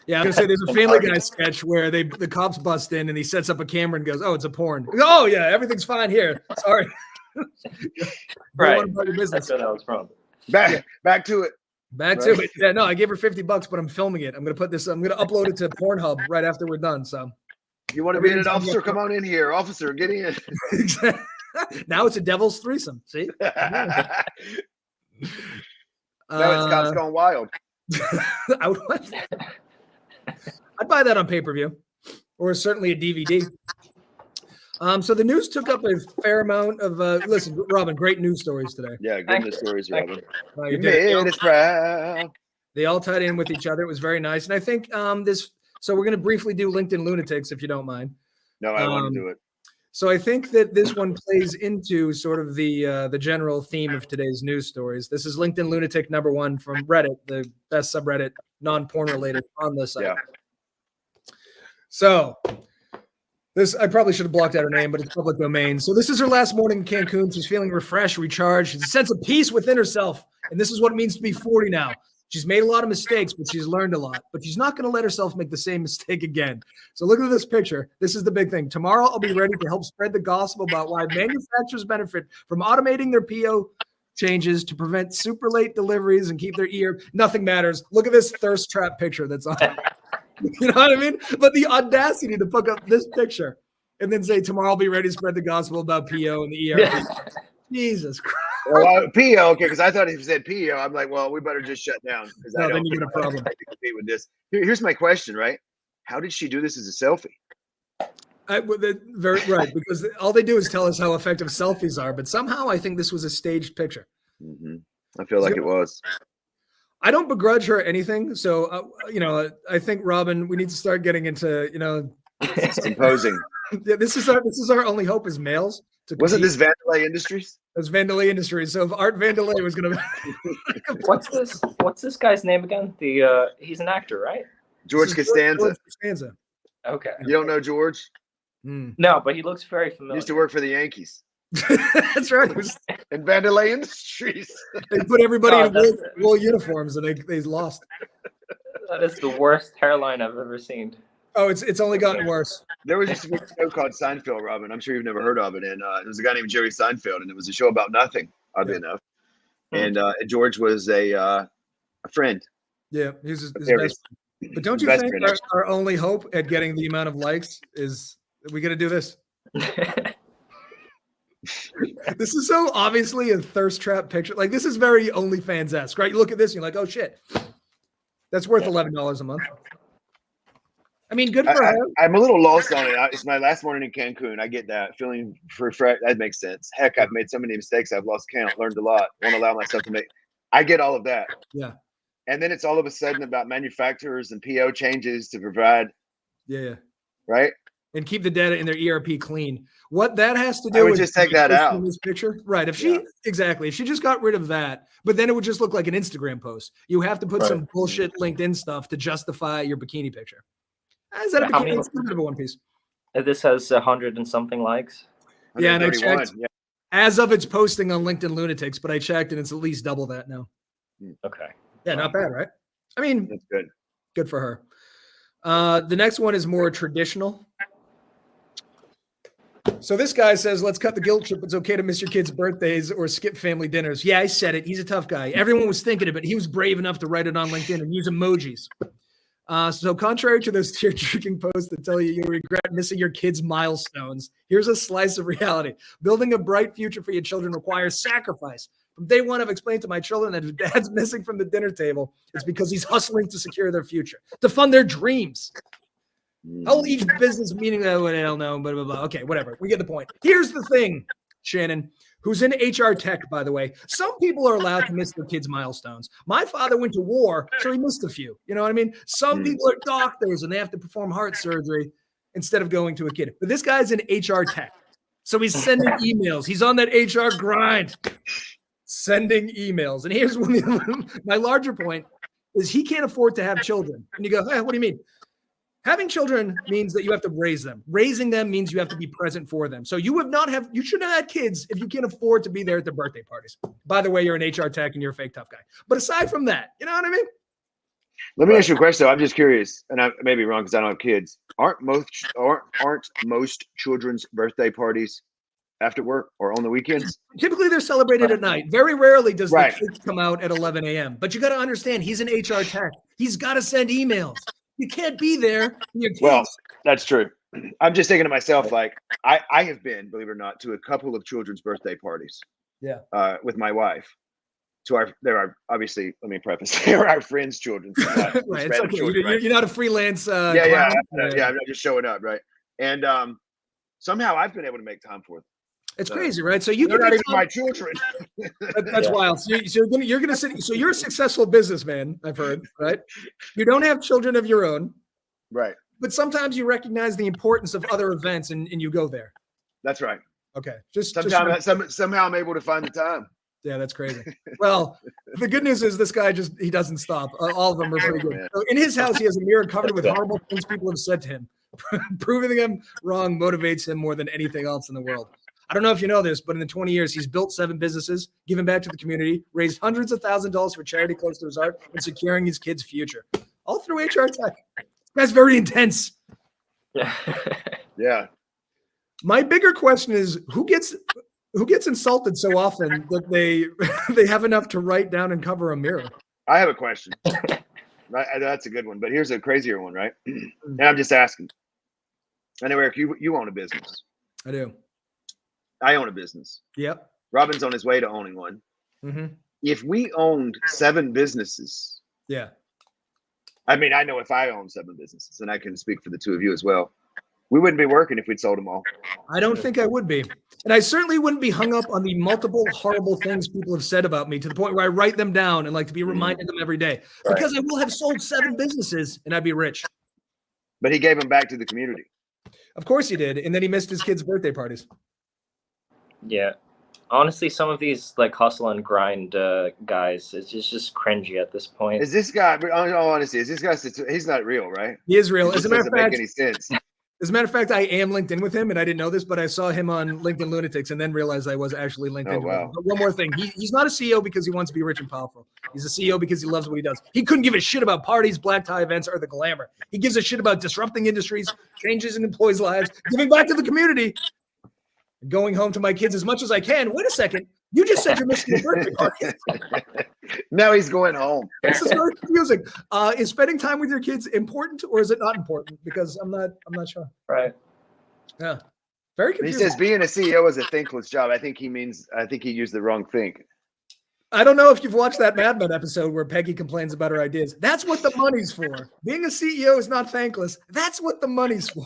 Yeah, I was going to say there's a Family Guy sketch where the cops bust in and he sets up a camera and goes, "Oh, it's a porn." Oh yeah, everything's fine here. Sorry. Right. About your business. That's where that was from. Back to it. Back to it. Yeah, no, I gave her $50, but I'm filming it. I'm going to upload it to Pornhub right after we're done. So you want to be an officer? Come on in here. Officer, get in. Now it's a devil's threesome. See? Now it's cops gone wild. I would watch that. I'd buy that on pay-per-view or certainly a DVD. So the news took up a fair amount of listen, Robin, great news stories today. Yeah, good news stories, Robin. You made us proud. They all tied in with each other. It was very nice. And I think so we're going to briefly do LinkedIn Lunatics, if you don't mind. No, I want to do it. So I think that this one plays into sort of the general theme of today's news stories. This is LinkedIn Lunatic number 1 from Reddit, the best subreddit, non-porn related on the site. Yeah. So I probably should have blocked out her name, but it's public domain. So this is her last morning in Cancun. She's feeling refreshed, recharged. She's a sense of peace within herself. And this is what it means to be 40 now. She's made a lot of mistakes, but she's learned a lot. But she's not going to let herself make the same mistake again. So look at this picture. This is the big thing. Tomorrow, I'll be ready to help spread the gospel about why manufacturers benefit from automating their PO changes to prevent super late deliveries and keep their ear. Nothing matters. Look at this thirst trap picture that's on. You know what I mean? But the audacity to put up this picture and then say, tomorrow I'll be ready to spread the gospel about PO and the ERP. Yeah. Jesus Christ. Well, PO, okay, because I thought if you said PO, I'm like, well, we better just shut down. No, then you get a problem. Compete with this. Here's my question, right? How did she do this as a selfie? Very right, because all they do is tell us how effective selfies are, but somehow I think this was a staged picture. Mm-hmm. I feel like it was. I don't begrudge her anything, so I think Robin, we need to start getting into imposing. Yeah, this is our only hope as males. Wasn't this Vandalay Industries? It's Vandalay Industries. So if Art Vandalay was going to, what's this guy's name again? He's an actor, right? George Costanza. Okay. You don't know George? No, but he looks very familiar. He used to work for the Yankees. That's right. In Vandalay Industries. They put everybody in wool uniforms and they lost. That is the worst hairline I've ever seen. Oh, it's only gotten worse. There was just a show called Seinfeld, Robin. I'm sure you've never heard of it. And it was a guy named Jerry Seinfeld, and it was a show about nothing, oddly enough. And George was a friend. Yeah, he's his best friend. But don't you think our only hope at getting the amount of likes is we got to do this? This is so obviously a thirst trap picture. Like, this is very OnlyFans-esque, right? You look at this and you're like, oh, shit. That's worth $11 a month. I mean, good for her. I'm a little lost on it. It's my last morning in Cancun. I get that feeling refreshed. That makes sense. Heck, I've made so many mistakes. I've lost count, learned a lot. Won't allow myself to make. I get all of that. Yeah. And then it's all of a sudden about manufacturers and PO changes to provide. Yeah. Right. And keep the data in their ERP clean. What that has to do with just take that out. This picture, right? If she if she just got rid of that, but then it would just look like an Instagram post. You have to put some bullshit LinkedIn stuff to justify your bikini picture. Is that a bikini? It's a bit of a one piece. This has 100 and something likes. Yeah, and I checked as of its posting on LinkedIn Lunatics, but I checked and it's at least double that now. Okay. Yeah, not bad, right? I mean, that's good. Good for her. The next one is more traditional. So this guy says, let's cut the guilt trip. It's okay to miss your kids' birthdays or skip family dinners. Yeah, I said it. He's a tough guy. Everyone was thinking of it. He was brave enough to write it on LinkedIn and use emojis. So contrary to those tear-jerking posts that tell you you'll regret missing your kids' milestones, here's a slice of reality. Building a bright future for your children requires sacrifice. From day one, I've explained to my children that if dad's missing from the dinner table, it's because he's hustling to secure their future, to fund their dreams. How will each business meaning that? I don't know, blah, blah, blah. Okay, whatever. We get the point. Here's the thing, Shannon, who's in HR tech, by the way. Some people are allowed to miss their kids' milestones. My father went to war, so he missed a few. You know what I mean? Some people are doctors and they have to perform heart surgery instead of going to a kid. But this guy's in HR tech. So he's sending emails. He's on that HR grind, sending emails. And here's my larger point is he can't afford to have children. And you go, hey, what do you mean? Having children means that you have to raise them. Raising them means you have to be present for them. So you shouldn't have had kids if you can't afford to be there at their birthday parties. By the way, you're an HR tech and you're a fake tough guy. But aside from that, you know what I mean? Let me ask you a question. I'm just curious, and I may be wrong because I don't have kids. Aren't most children's birthday parties after work or on the weekends? Typically, they're celebrated at night. Very rarely does the kids come out at 11 a.m. But you got to understand, he's an HR tech. He's got to send emails. You can't be there. Well, that's true. I'm just thinking to myself, like, I have been, believe it or not, to a couple of children's birthday parties. Yeah. With my wife. There are obviously, let me preface, there are our friends' children. Right. It's okay. Children, right? You're not a freelance. Yeah. I'm not just showing up, right? And somehow I've been able to make time for them. It's crazy, right? So they're not even my children. That's wild. So you're gonna sit. So you're a successful businessman, I've heard, right? You don't have children of your own, right? But sometimes you recognize the importance of other events, and you go there. That's right. Okay. Somehow I'm able to find the time. Yeah, that's crazy. Well, the good news is this guy he doesn't stop. All of them are pretty good. So in his house, he has a mirror covered with horrible things people have said to him. Proving them wrong motivates him more than anything else in the world. I don't know if you know this, but in the 20 years, he's built 7 businesses, given back to the community, raised hundreds of thousands of dollars for charity close to his heart, and securing his kids' future. All through HR tech. That's very intense. Yeah. My bigger question is who gets insulted so often that they have enough to write down and cover a mirror? I have a question. That's a good one, but here's a crazier one, right? And I'm just asking. I know, Eric, you own a business. I do. I own a business. Yep. Robin's on his way to owning one. Mm-hmm. If we owned 7 businesses, yeah. I mean, I know if I own 7 businesses, and I can speak for the two of you as well, we wouldn't be working if we'd sold them all. I don't think I would be. And I certainly wouldn't be hung up on the multiple horrible things people have said about me to the point where I write them down and like to be reminded of them every day. Because I will have sold 7 businesses and I'd be rich. But he gave them back to the community. Of course he did. And then he missed his kids' birthday parties. Yeah. Honestly, some of these like hustle and grind guys, it's just cringy at this point. Is this guy, all honesty, he's not real, right? He is real. As a matter of fact, make any sense. As a matter of fact, I am linked in with him, and I didn't know this, but I saw him on LinkedIn Lunatics and then realized I was actually linked in. Wow. But one more thing. He's not a CEO because he wants to be rich and powerful. He's a CEO because he loves what he does. He couldn't give a shit about parties, black tie events, or the glamour. He gives a shit about disrupting industries, changes in employees' lives, giving back to the community, going home to my kids as much as I can. Wait a second. You just said you're missing a birthday party. Now he's going home. This is very confusing. Is spending time with your kids important or is it not important? Because I'm not sure. Right. Yeah. Very confusing. He says being a CEO is a thankless job. I think he used the wrong think. I don't know if you've watched that Mad Men episode where Peggy complains about her ideas. That's what the money's for. Being a CEO is not thankless. That's what the money's for.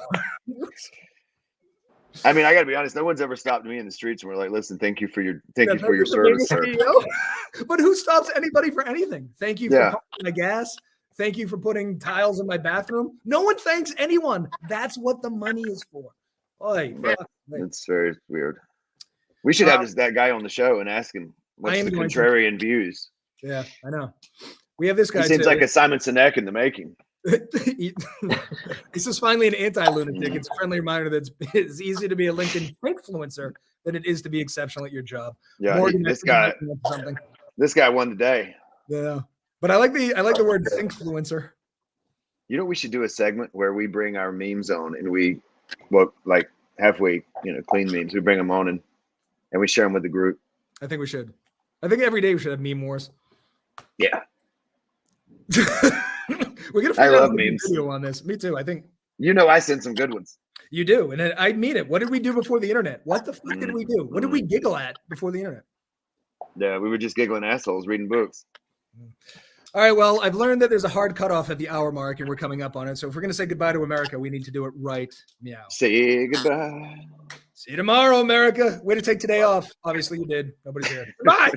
I mean, I got to be honest. No one's ever stopped me in the streets and we're like, "Listen, thank you for your service, sir." But who stops anybody for anything? Thank you for pumping my gas. Thank you for putting tiles in my bathroom. No one thanks anyone. That's what the money is for. Oy, that's very weird. We should have that guy on the show and ask him what's the contrarian views. Yeah, I know. We have this guy. He seems like a Simon Sinek in the making. This is finally an anti-lunatic. It's a friendly reminder that it's easier to be a LinkedIn influencer than it is to be exceptional at your job. Yeah, this guy won the day. Yeah, but I like the word influencer. You know, we should do a segment where we bring our memes on and we, like halfway, clean memes. We bring them on and we share them with the group. I think we should. I think every day we should have meme wars. Yeah. We're gonna I figure out love a memes. video on this. Me too. I think I send some good ones. you do, and I mean it. What did we do before the internet? What the fuck did we do? What did we giggle at before the internet? Yeah, we were just giggling assholes reading books. All right, well, I've learned that there's a hard cutoff at the hour mark, and we're coming up on it. So if we're going to say goodbye to America, we need to do it right meow. Say goodbye. See you tomorrow, America. Way to take today off. Obviously, you did. Nobody's here. Goodbye.